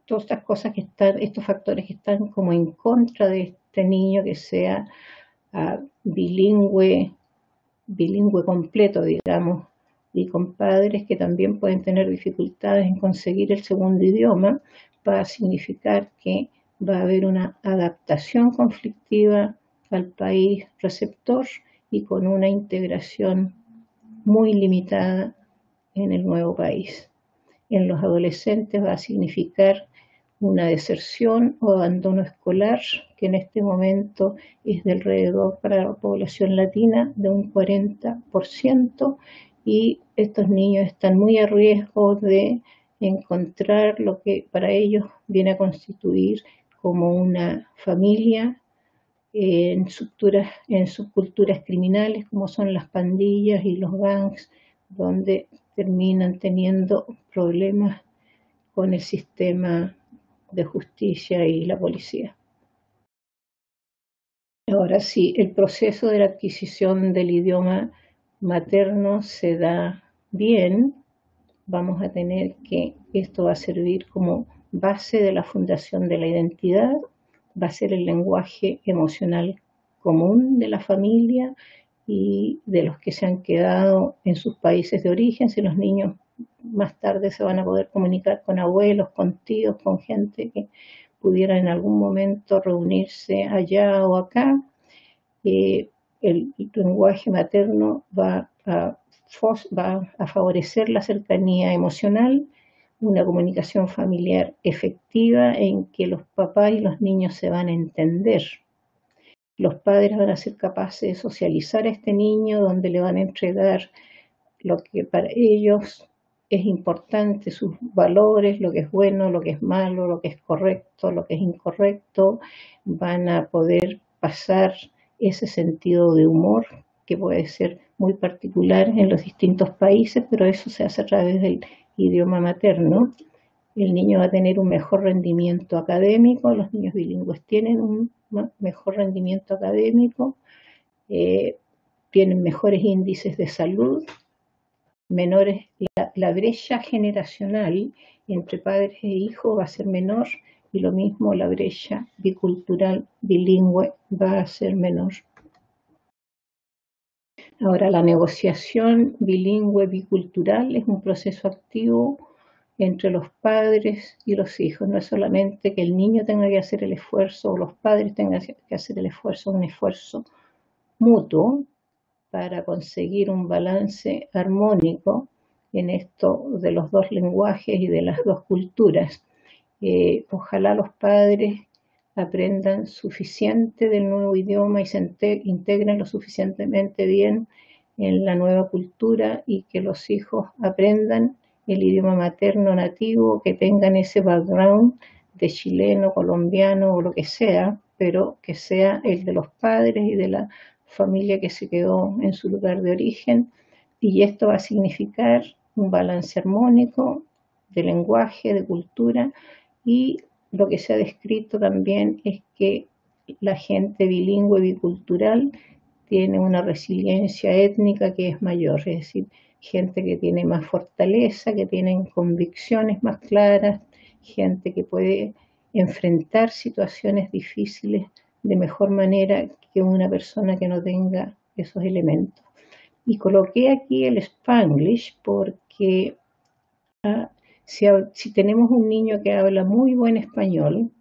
estas cosas que están, estos factores que están como en contra de este niño que sea bilingüe completo, digamos, y con padres que también pueden tener dificultades en conseguir el segundo idioma, va a significar que va a haber una adaptación conflictiva al país receptor y con una integración muy limitada en el nuevo país. En los adolescentes va a significar una deserción o abandono escolar, que en este momento es de alrededor para la población latina de un 40%, y estos niños están muy a riesgo de encontrar lo que para ellos viene a constituir como una familia en subculturas criminales como son las pandillas y los gangs, donde terminan teniendo problemas con el sistema de justicia y la policía. Ahora, si el proceso de la adquisición del idioma materno se da bien, vamos a tener que esto va a servir como base de la fundación de la identidad, va a ser el lenguaje emocional común de la familia y de los que se han quedado en sus países de origen. Si los niños más tarde se van a poder comunicar con abuelos, con tíos, con gente que pudiera en algún momento reunirse allá o acá, el lenguaje materno va a favorecer la cercanía emocional, una comunicación familiar efectiva en que los papás y los niños se van a entender. Los padres van a ser capaces de socializar a este niño, donde le van a entregar lo que para ellos es importante, sus valores, lo que es bueno, lo que es malo, lo que es correcto, lo que es incorrecto. Van a poder pasar ese sentido de humor que puede ser muy particular en los distintos países, pero eso se hace a través del idioma materno. El niño va a tener un mejor rendimiento académico, los niños bilingües tienen un mejor rendimiento académico, tienen mejores índices de salud, menores, la brecha generacional entre padres e hijos va a ser menor, y lo mismo la brecha bicultural bilingüe va a ser menor. Ahora, la negociación bilingüe bicultural es un proceso activo entre los padres y los hijos. No es solamente que el niño tenga que hacer el esfuerzo o los padres tengan que hacer el esfuerzo, un esfuerzo mutuo para conseguir un balance armónico en esto de los dos lenguajes y de las dos culturas. Ojalá los padres aprendan suficiente del nuevo idioma y se integren lo suficientemente bien en la nueva cultura, y que los hijos aprendan el idioma materno nativo, que tengan ese background de chileno, colombiano o lo que sea, pero que sea el de los padres y de la familia que se quedó en su lugar de origen. Y esto va a significar un balance armónico de lenguaje, de cultura, y lo que se ha descrito también es que la gente bilingüe bicultural tiene una resiliencia étnica que es mayor, es decir, gente que tiene más fortaleza, que tienen convicciones más claras, gente que puede enfrentar situaciones difíciles de mejor manera que una persona que no tenga esos elementos. Y coloqué aquí el Spanglish porque si tenemos un niño que habla muy buen español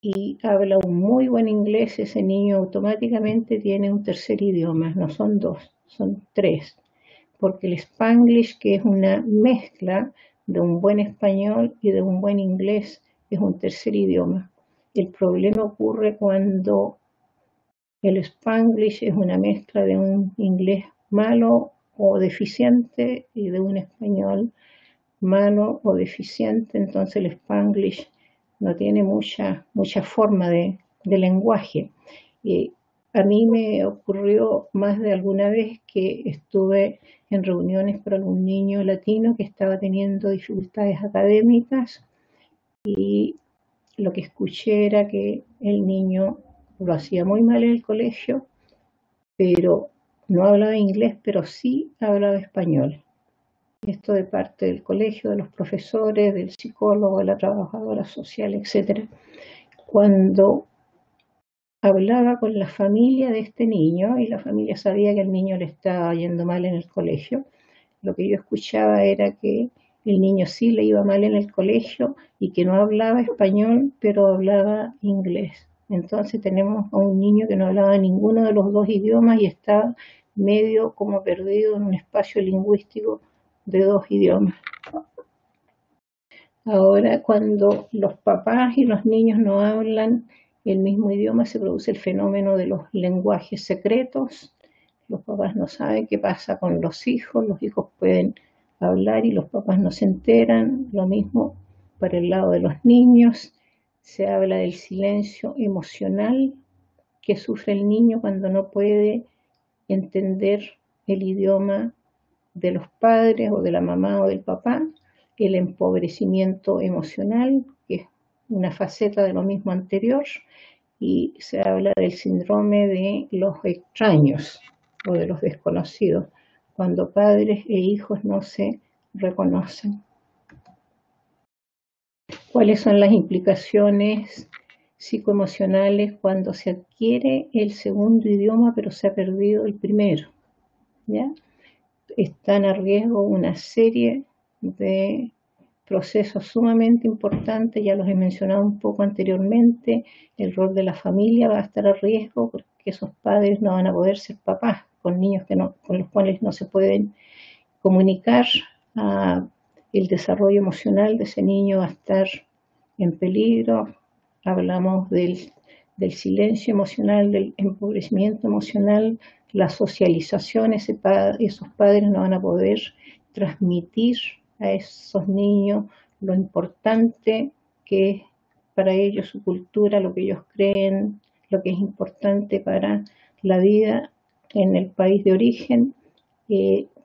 y habla un muy buen inglés, ese niño automáticamente tiene un tercer idioma, no son dos, son tres, porque el Spanglish, que es una mezcla de un buen español y de un buen inglés, es un tercer idioma. El problema ocurre cuando el Spanglish es una mezcla de un inglés malo o deficiente y de un español malo o deficiente, entonces el Spanglish no tiene mucha forma de lenguaje. A mí me ocurrió más de alguna vez que estuve en reuniones para algún niño latino que estaba teniendo dificultades académicas, y lo que escuché era que el niño lo hacía muy mal en el colegio, pero no hablaba inglés, pero sí hablaba español. Esto de parte del colegio, de los profesores, del psicólogo, de la trabajadora social, etc. Cuando hablaba con la familia de este niño, y la familia sabía que el niño le estaba yendo mal en el colegio, lo que yo escuchaba era que el niño sí le iba mal en el colegio y que no hablaba español, pero hablaba inglés. Entonces tenemos a un niño que no hablaba ninguno de los dos idiomas y estaba medio como perdido en un espacio lingüístico de dos idiomas. Ahora, cuando los papás y los niños no hablan el mismo idioma, se produce el fenómeno de los lenguajes secretos. Los papás no saben qué pasa con los hijos pueden hablar y los papás no se enteran. Lo mismo para el lado de los niños. Se habla del silencio emocional que sufre el niño cuando no puede entender el idioma de los padres o de la mamá o del papá, el empobrecimiento emocional, que es una faceta de lo mismo anterior, y se habla del síndrome de los extraños o de los desconocidos, cuando padres e hijos no se reconocen. ¿Cuáles son las implicaciones psicoemocionales cuando se adquiere el segundo idioma pero se ha perdido el primero? ¿Ya? Están a riesgo una serie de procesos sumamente importantes, ya los he mencionado un poco anteriormente. El rol de la familia va a estar a riesgo porque esos padres no van a poder ser papás con niños con los cuales no se pueden comunicar. El desarrollo emocional de ese niño va a estar en peligro. Hablamos del silencio emocional, del empobrecimiento emocional, la socialización. Esos padres no van a poder transmitir a esos niños lo importante que es para ellos su cultura, lo que ellos creen, lo que es importante para la vida en el país de origen.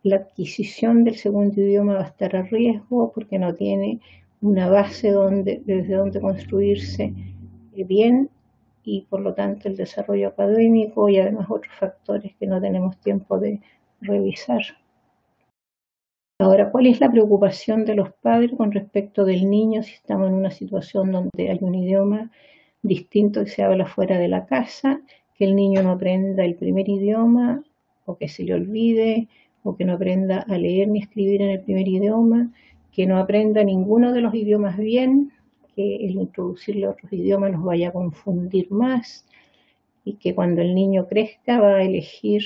La adquisición del segundo idioma va a estar a riesgo porque no tiene una base desde donde construirse bien, y por lo tanto el desarrollo académico y además otros factores que no tenemos tiempo de revisar. Ahora, ¿cuál es la preocupación de los padres con respecto del niño si estamos en una situación donde hay un idioma distinto que se habla fuera de la casa, que el niño no aprenda el primer idioma o que se le olvide o que no aprenda a leer ni escribir en el primer idioma, que no aprenda ninguno de los idiomas bien, que el introducirle otros idiomas nos vaya a confundir más y que cuando el niño crezca va a elegir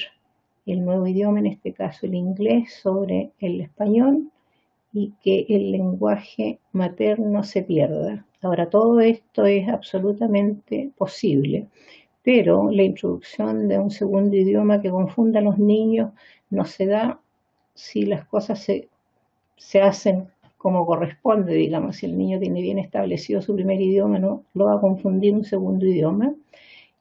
el nuevo idioma, en este caso el inglés, sobre el español, y que el lenguaje materno se pierda. Ahora, todo esto es absolutamente posible, pero la introducción de un segundo idioma que confunda a los niños no se da si las cosas se hacen como corresponde, digamos. Si el niño tiene bien establecido su primer idioma, no lo va a confundir un segundo idioma.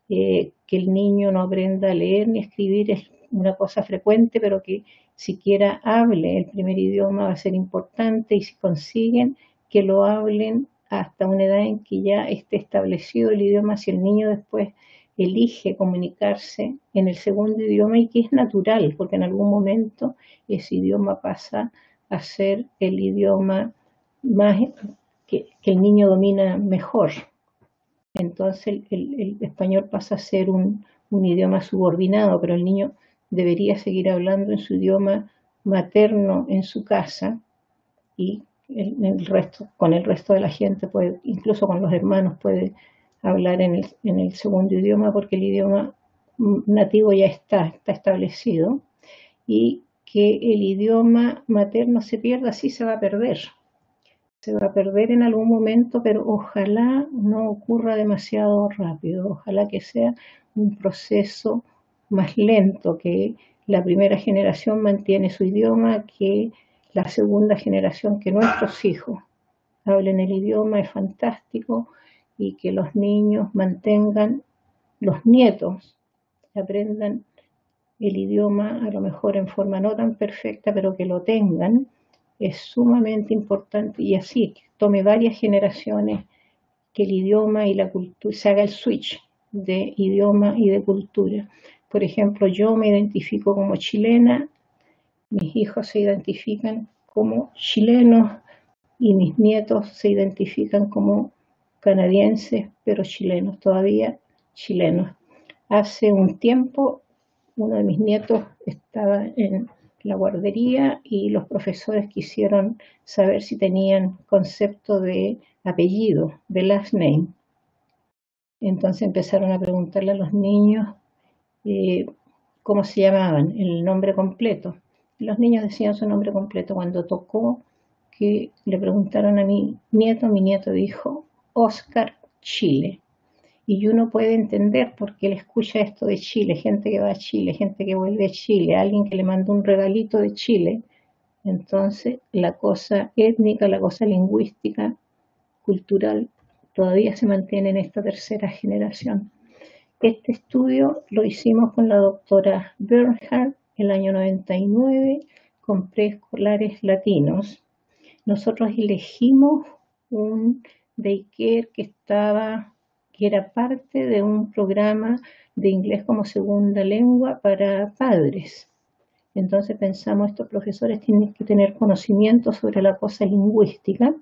Que el niño no aprenda a leer ni escribir es una cosa frecuente, pero que siquiera hable el primer idioma va a ser importante, y si consiguen que lo hablen hasta una edad en que ya esté establecido el idioma, si el niño después elige comunicarse en el segundo idioma, y que es natural, porque en algún momento ese idioma pasa a ser el idioma más que el niño domina mejor. Entonces el español pasa a ser un idioma subordinado, pero el niño debería seguir hablando en su idioma materno en su casa, y con el resto de la gente, puede, incluso con los hermanos, puede hablar en el segundo idioma, porque el idioma nativo ya está establecido, y que el idioma materno se pierda, sí se va a perder. Se va a perder en algún momento, pero ojalá no ocurra demasiado rápido, ojalá que sea un proceso más lento, que la primera generación mantiene su idioma, que la segunda generación, que nuestros hijos hablen el idioma, es fantástico, y que los niños mantengan, los nietos aprendan el idioma, a lo mejor en forma no tan perfecta, pero que lo tengan, es sumamente importante, y así que tome varias generaciones que el idioma y la cultura, se haga el switch de idioma y de cultura. Por ejemplo, yo me identifico como chilena, mis hijos se identifican como chilenos y mis nietos se identifican como canadienses, pero chilenos, todavía chilenos. Hace un tiempo uno de mis nietos estaba en la guardería y los profesores quisieron saber si tenían concepto de apellido, de last name. Entonces empezaron a preguntarle a los niños cómo se llamaban, el nombre completo. Y los niños decían su nombre completo. Cuando tocó que le preguntaron a mi nieto dijo Oscar Chile. Y uno puede entender por qué él escucha esto de Chile, gente que va a Chile, gente que vuelve a Chile, alguien que le mandó un regalito de Chile. Entonces, la cosa étnica, la cosa lingüística, cultural, todavía se mantiene en esta tercera generación. Este estudio lo hicimos con la doctora Bernhardt el año 99 con preescolares latinos. Nosotros elegimos un daycare que era parte de un programa de inglés como segunda lengua para padres. Entonces pensamos, estos profesores tienen que tener conocimiento sobre la cosa lingüística,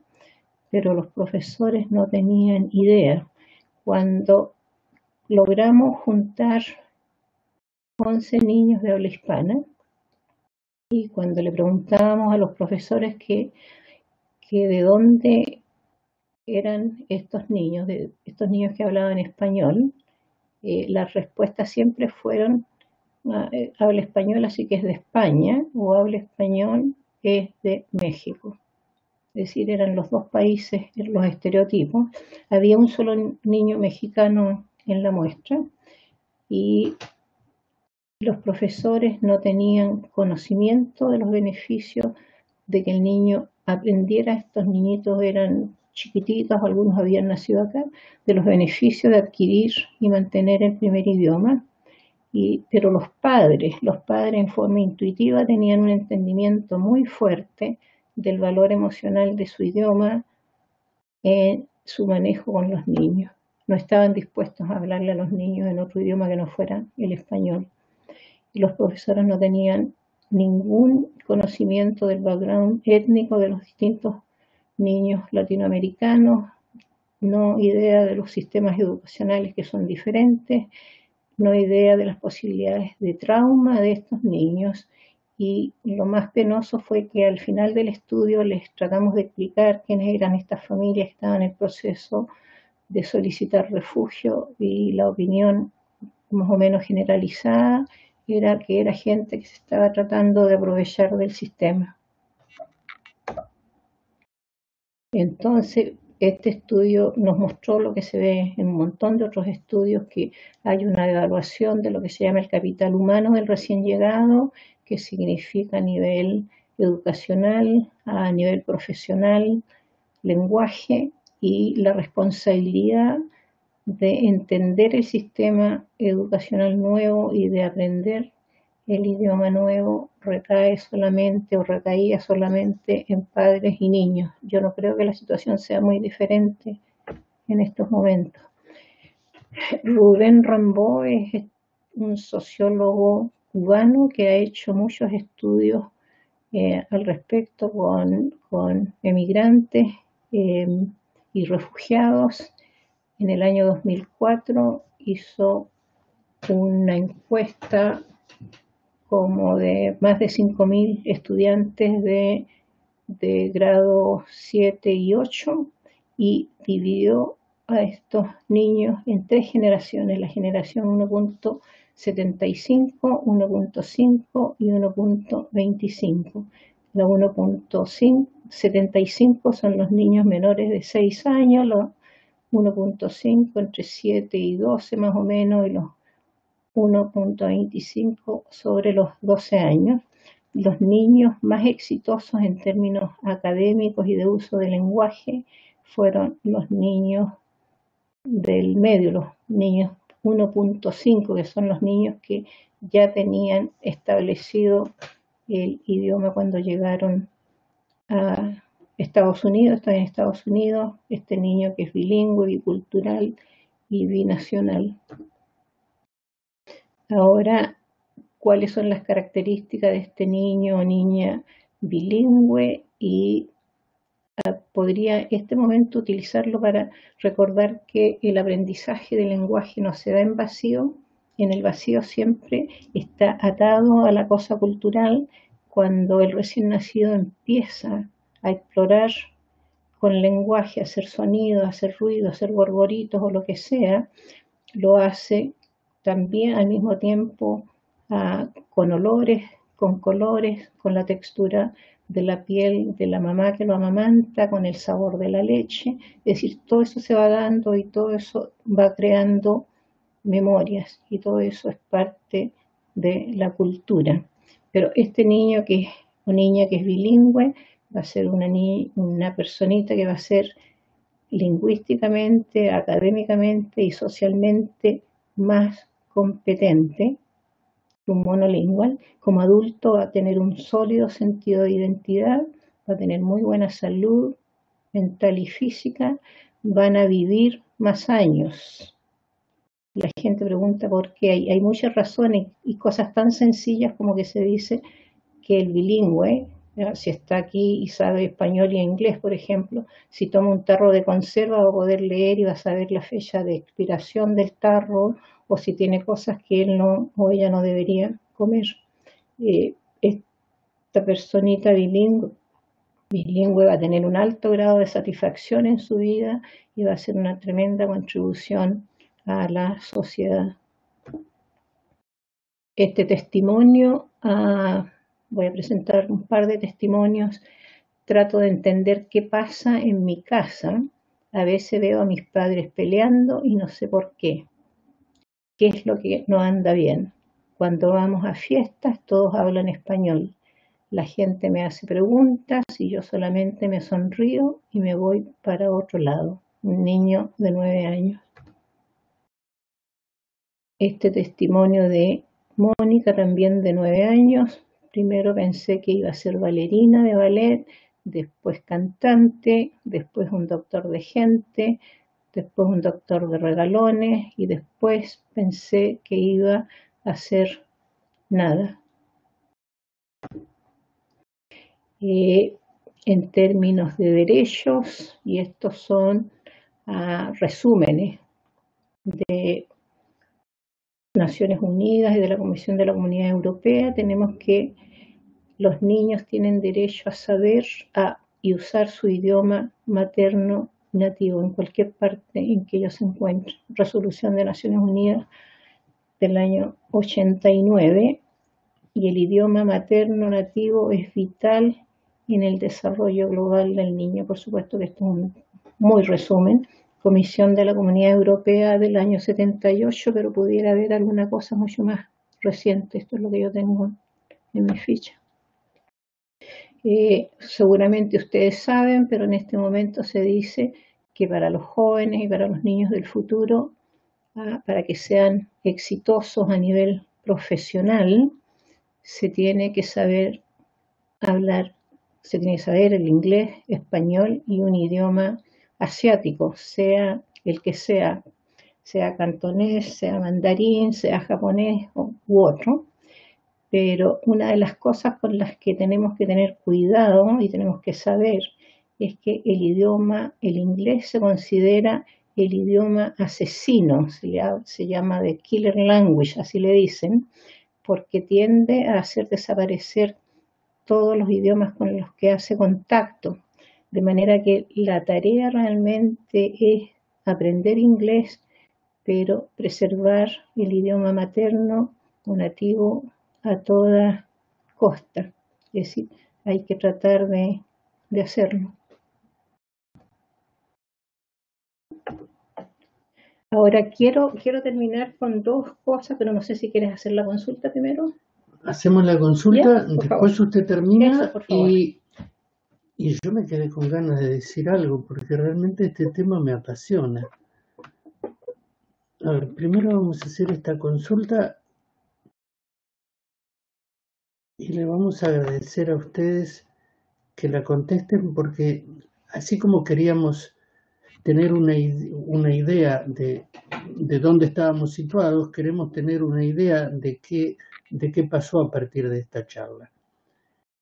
pero los profesores no tenían idea. Cuando logramos juntar 11 niños de habla hispana, y cuando le preguntábamos a los profesores que de dónde eran estos niños que hablaban español, las respuestas siempre fueron habla español, así que es de España, o habla español, es de México. Es decir, eran los dos países, los estereotipos. Había un solo niño mexicano en la muestra, y los profesores no tenían conocimiento de los beneficios de que el niño aprendiera. Estos niñitos eran chiquititos, algunos habían nacido acá, de los beneficios de adquirir y mantener el primer idioma. Pero los padres en forma intuitiva tenían un entendimiento muy fuerte del valor emocional de su idioma en su manejo con los niños. no estaban dispuestos a hablarle a los niños en otro idioma que no fuera el español. Y los profesores no tenían ningún conocimiento del background étnico de los distintos niños latinoamericanos, no idea de los sistemas educacionales que son diferentes, no idea de las posibilidades de trauma de estos niños. Y lo más penoso fue que al final del estudio les tratamos de explicar quiénes eran estas familias que estaban en el proceso de solicitar refugio, y la opinión más o menos generalizada era que era gente que se estaba tratando de aprovechar del sistema. Entonces, este estudio nos mostró lo que se ve en un montón de otros estudios, que hay una evaluación de lo que se llama el capital humano del recién llegado, que significa a nivel educacional, a nivel profesional, lenguaje, y la responsabilidad de entender el sistema educacional nuevo y de aprender el idioma nuevo recaía solamente en padres y niños. Yo no creo que la situación sea muy diferente en estos momentos. Rubén Rambó es un sociólogo cubano que ha hecho muchos estudios al respecto con emigrantes y refugiados. En el año 2004 hizo una encuesta como de más de 5.000 estudiantes de grado 7 y 8, y dividió a estos niños en 3 generaciones: la generación 1.75, 1.5 y 1.25. La 1.75 son los niños menores de 6 años, los 1.5 entre 7 y 12 más o menos, y los 1.25 sobre los 12 años. Los niños más exitosos en términos académicos y de uso del lenguaje fueron los niños del medio, los niños 1.5, que son los niños que ya tenían establecido el idioma cuando llegaron a Estados Unidos. Está en Estados Unidos este niño que es bilingüe, bicultural y binacional. Ahora, ¿cuáles son las características de este niño o niña bilingüe? Y podría este momento utilizarlo para recordar que el aprendizaje del lenguaje no se da en vacío. En el vacío siempre está atado a la cosa cultural. Cuando el recién nacido empieza a explorar con el lenguaje, a hacer sonidos, a hacer ruido, a hacer gorgoritos o lo que sea, lo hace también al mismo tiempo con olores, con colores, con la textura de la piel de la mamá que lo amamanta, con el sabor de la leche. Es decir, todo eso se va dando y todo eso va creando memorias, y todo eso es parte de la cultura. Pero este niño que es, o niña que es bilingüe, va a ser una personita que va a ser lingüísticamente, académicamente y socialmente más competente que un monolingual. Como adulto va a tener un sólido sentido de identidad, va a tener muy buena salud mental y física, van a vivir más años. La gente pregunta por qué. Hay muchas razones y cosas tan sencillas como que se dice que el bilingüe, si está aquí y sabe español y inglés, por ejemplo, si toma un tarro de conserva va a poder leer y va a saber la fecha de expiración del tarro, o si tiene cosas que él no o ella no debería comer. Esta personita bilingüe va a tener un alto grado de satisfacción en su vida y va a hacer una tremenda contribución a la sociedad. Este testimonio, voy a presentar un par de testimonios. Trato de entender qué pasa en mi casa. A veces veo a mis padres peleando y no sé por qué. ¿Qué es lo que no anda bien? Cuando vamos a fiestas, todos hablan español. La gente me hace preguntas y yo solamente me sonrío y me voy para otro lado. Un niño de 9 años. Este testimonio de Mónica, también de 9 años. Primero pensé que iba a ser bailarina de ballet, después cantante, después un doctor de gente, después un doctor de regalones y después pensé que iba a hacer nada. En términos de derechos, y estos son resúmenes de Naciones Unidas y de la Comisión de la Comunidad Europea, tenemos que los niños tienen derecho a saber y usar su idioma materno nativo en cualquier parte en que ellos se encuentren. Resolución de Naciones Unidas del año 89, y el idioma materno nativo es vital en el desarrollo global del niño. Por supuesto que esto es un muy resumen. Comisión de la Comunidad Europea del año 78, pero pudiera haber alguna cosa mucho más reciente. Esto es lo que yo tengo en mi ficha. Seguramente ustedes saben, pero en este momento se dice que para los jóvenes y para los niños del futuro, para que sean exitosos a nivel profesional, se tiene que saber hablar, se tiene que saber el inglés, español y un idioma asiático, sea el que sea cantonés, sea mandarín, sea japonés u otro. Pero una de las cosas con las que tenemos que tener cuidado y tenemos que saber es que el idioma, el inglés se considera el idioma asesino, se llama the killer language, así le dicen, porque tiende a hacer desaparecer todos los idiomas con los que hace contacto. De manera que la tarea realmente es aprender inglés, pero preservar el idioma materno o nativo a toda costa. Es decir, hay que tratar de hacerlo. Ahora quiero terminar con dos cosas, pero no sé si quieres hacer la consulta primero. Hacemos la consulta, ¿Ya? después usted termina. Eso, por favor. Y yo me quedé con ganas de decir algo, porque realmente este tema me apasiona. A ver, primero vamos a hacer esta consulta y le vamos a agradecer a ustedes que la contesten, porque así como queríamos tener una idea de dónde estábamos situados, queremos tener una idea de qué pasó a partir de esta charla.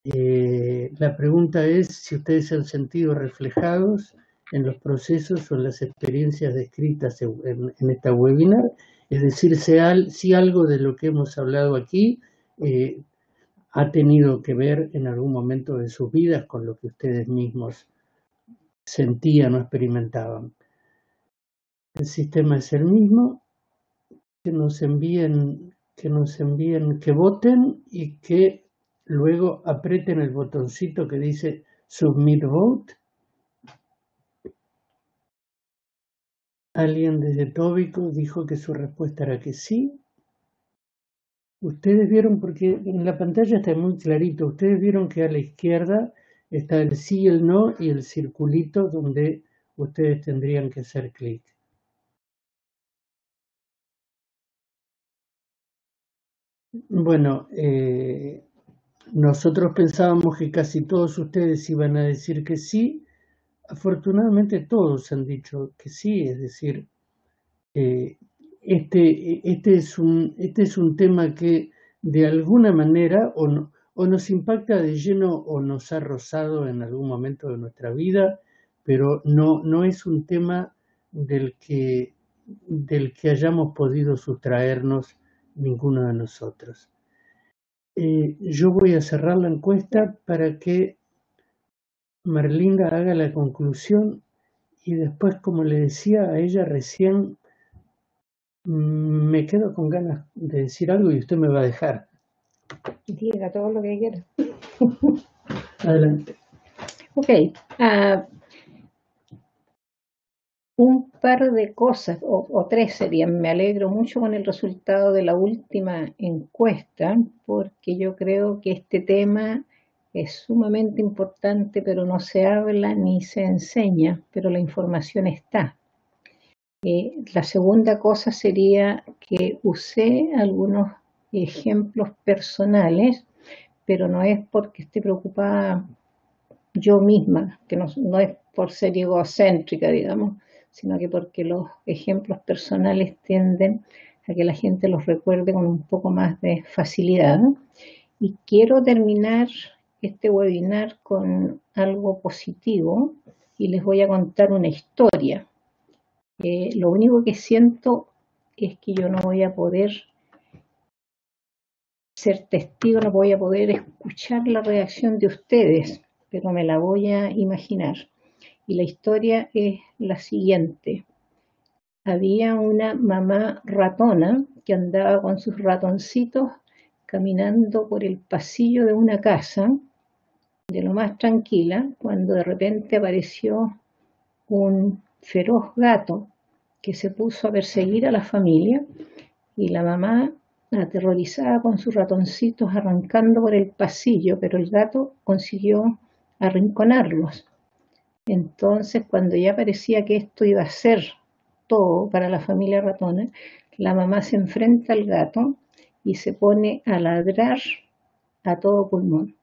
La pregunta es si ustedes se han sentido reflejados en los procesos o en las experiencias descritas en esta webinar, es decir, si algo de lo que hemos hablado aquí ha tenido que ver en algún momento de sus vidas con lo que ustedes mismos sentían o experimentaban. El sistema es el mismo, que nos envíen, que voten y que luego aprieten el botoncito que dice Submit Vote. Alguien desde Tóbico dijo que su respuesta era que sí. Ustedes vieron, porque en la pantalla está muy clarito, ustedes vieron que a la izquierda está el sí, el no y el circulito donde ustedes tendrían que hacer clic. Bueno, nosotros pensábamos que casi todos ustedes iban a decir que sí. Afortunadamente todos han dicho que sí, es decir, este es un tema que de alguna manera o nos impacta de lleno o nos ha rozado en algún momento de nuestra vida, pero no es un tema del que hayamos podido sustraernos ninguno de nosotros. Yo voy a cerrar la encuesta para que Merlinda haga la conclusión y después, como le decía a ella recién, me quedo con ganas de decir algo y usted me va a dejar. Diga todo lo que quiera. Adelante. Ok. Un par de cosas, o tres serían. Me alegro mucho con el resultado de la última encuesta, porque yo creo que este tema es sumamente importante, pero no se habla ni se enseña, pero la información está. La segunda cosa sería que usé algunos ejemplos personales, pero no es porque esté preocupada yo misma, que no es por ser egocéntrica, digamos, sino que porque los ejemplos personales tienden a que la gente los recuerde con un poco más de facilidad. Y quiero terminar este webinar con algo positivo y les voy a contar una historia. Lo único que siento es que yo no voy a poder ser testigo, no voy a poder escuchar la reacción de ustedes, pero me la voy a imaginar. Y la historia es la siguiente. Había una mamá ratona que andaba con sus ratoncitos caminando por el pasillo de una casa, de lo más tranquila, cuando de repente apareció un feroz gato que se puso a perseguir a la familia y la mamá, aterrorizada con sus ratoncitos arrancando por el pasillo, pero el gato consiguió arrinconarlos. Entonces, cuando ya parecía que esto iba a ser todo para la familia ratona, la mamá se enfrenta al gato y se pone a ladrar a todo pulmón.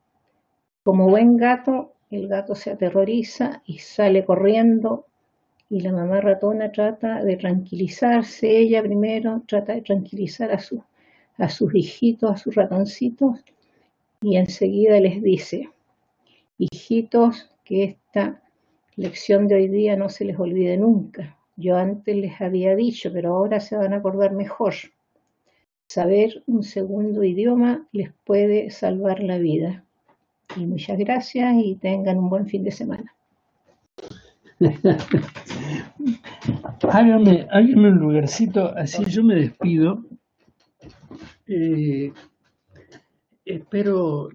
Como buen gato, el gato se aterroriza y sale corriendo y la mamá ratona trata de tranquilizarse, ella primero trata de tranquilizar a sus hijitos, a sus ratoncitos, y enseguida les dice: hijitos, que esta lección de hoy día no se les olvide nunca. Yo antes les había dicho, pero ahora se van a acordar mejor. Saber un segundo idioma les puede salvar la vida. Y muchas gracias y tengan un buen fin de semana. Hágame un lugarcito, así yo me despido. Espero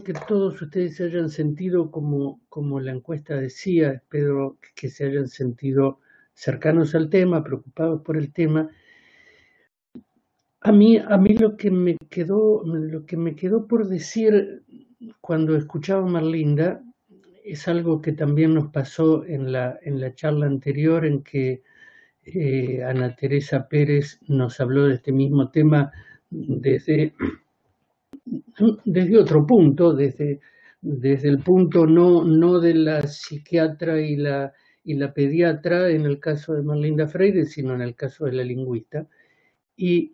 que todos ustedes se hayan sentido como la encuesta decía, espero que se hayan sentido cercanos al tema, preocupados por el tema. A mí lo que me quedó por decir cuando escuchaba a Marlinda es algo que también nos pasó en la charla anterior, en que Ana Teresa Pérez nos habló de este mismo tema desde otro punto, desde el punto no de la psiquiatra y la pediatra en el caso de Marlinda Freire, sino en el caso de la lingüista. Y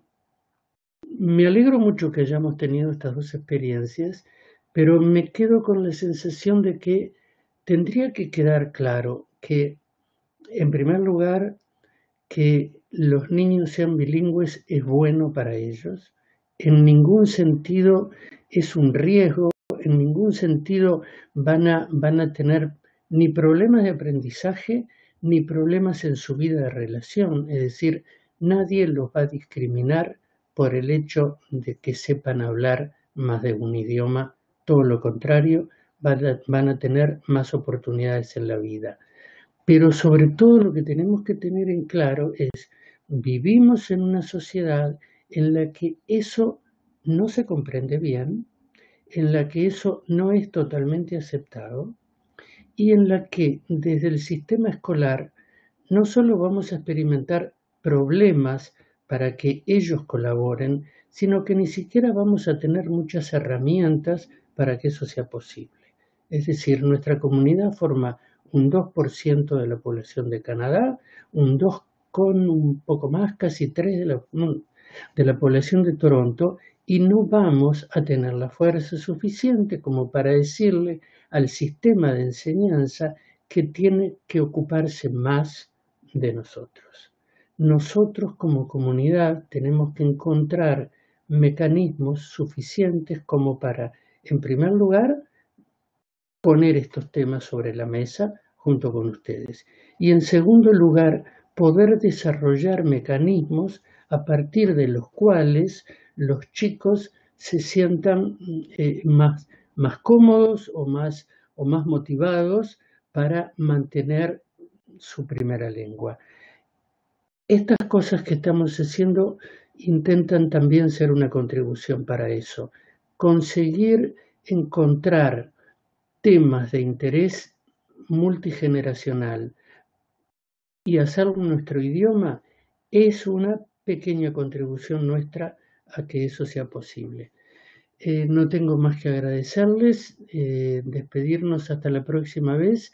me alegro mucho que hayamos tenido estas dos experiencias, pero me quedo con la sensación de que tendría que quedar claro que, en primer lugar, que los niños sean bilingües es bueno para ellos. En ningún sentido es un riesgo, en ningún sentido van a tener ni problemas de aprendizaje ni problemas en su vida de relación. Es decir, nadie los va a discriminar por el hecho de que sepan hablar más de un idioma. Todo lo contrario, van a tener más oportunidades en la vida. Pero sobre todo lo que tenemos que tener en claro es, vivimos en una sociedad en la que eso no se comprende bien, en la que eso no es totalmente aceptado y en la que desde el sistema escolar no solo vamos a experimentar problemas para que ellos colaboren, sino que ni siquiera vamos a tener muchas herramientas para que eso sea posible. Es decir, nuestra comunidad forma un 2% de la población de Canadá, un 2 con un poco más, casi 3 de la población de Toronto, y no vamos a tener la fuerza suficiente como para decirle al sistema de enseñanza que tiene que ocuparse más de nosotros. Nosotros como comunidad tenemos que encontrar mecanismos suficientes como para, en primer lugar, poner estos temas sobre la mesa junto con ustedes. Y en segundo lugar, poder desarrollar mecanismos a partir de los cuales los chicos se sientan más cómodos o más motivados para mantener su primera lengua. Estas cosas que estamos haciendo intentan también ser una contribución para eso. Conseguir encontrar temas de interés multigeneracional y hacerlo en nuestro idioma es una pequeña contribución nuestra a que eso sea posible. No tengo más que agradecerles, despedirnos hasta la próxima vez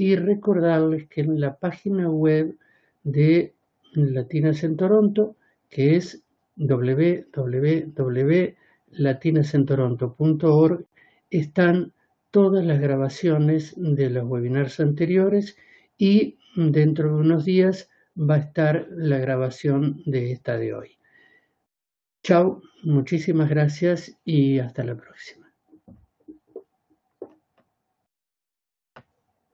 y recordarles que en la página web de Latinas en Toronto, que es www.latinasentoronto.org, están todas las grabaciones de los webinars anteriores y dentro de unos días va a estar la grabación de esta de hoy. Chao, muchísimas gracias y hasta la próxima.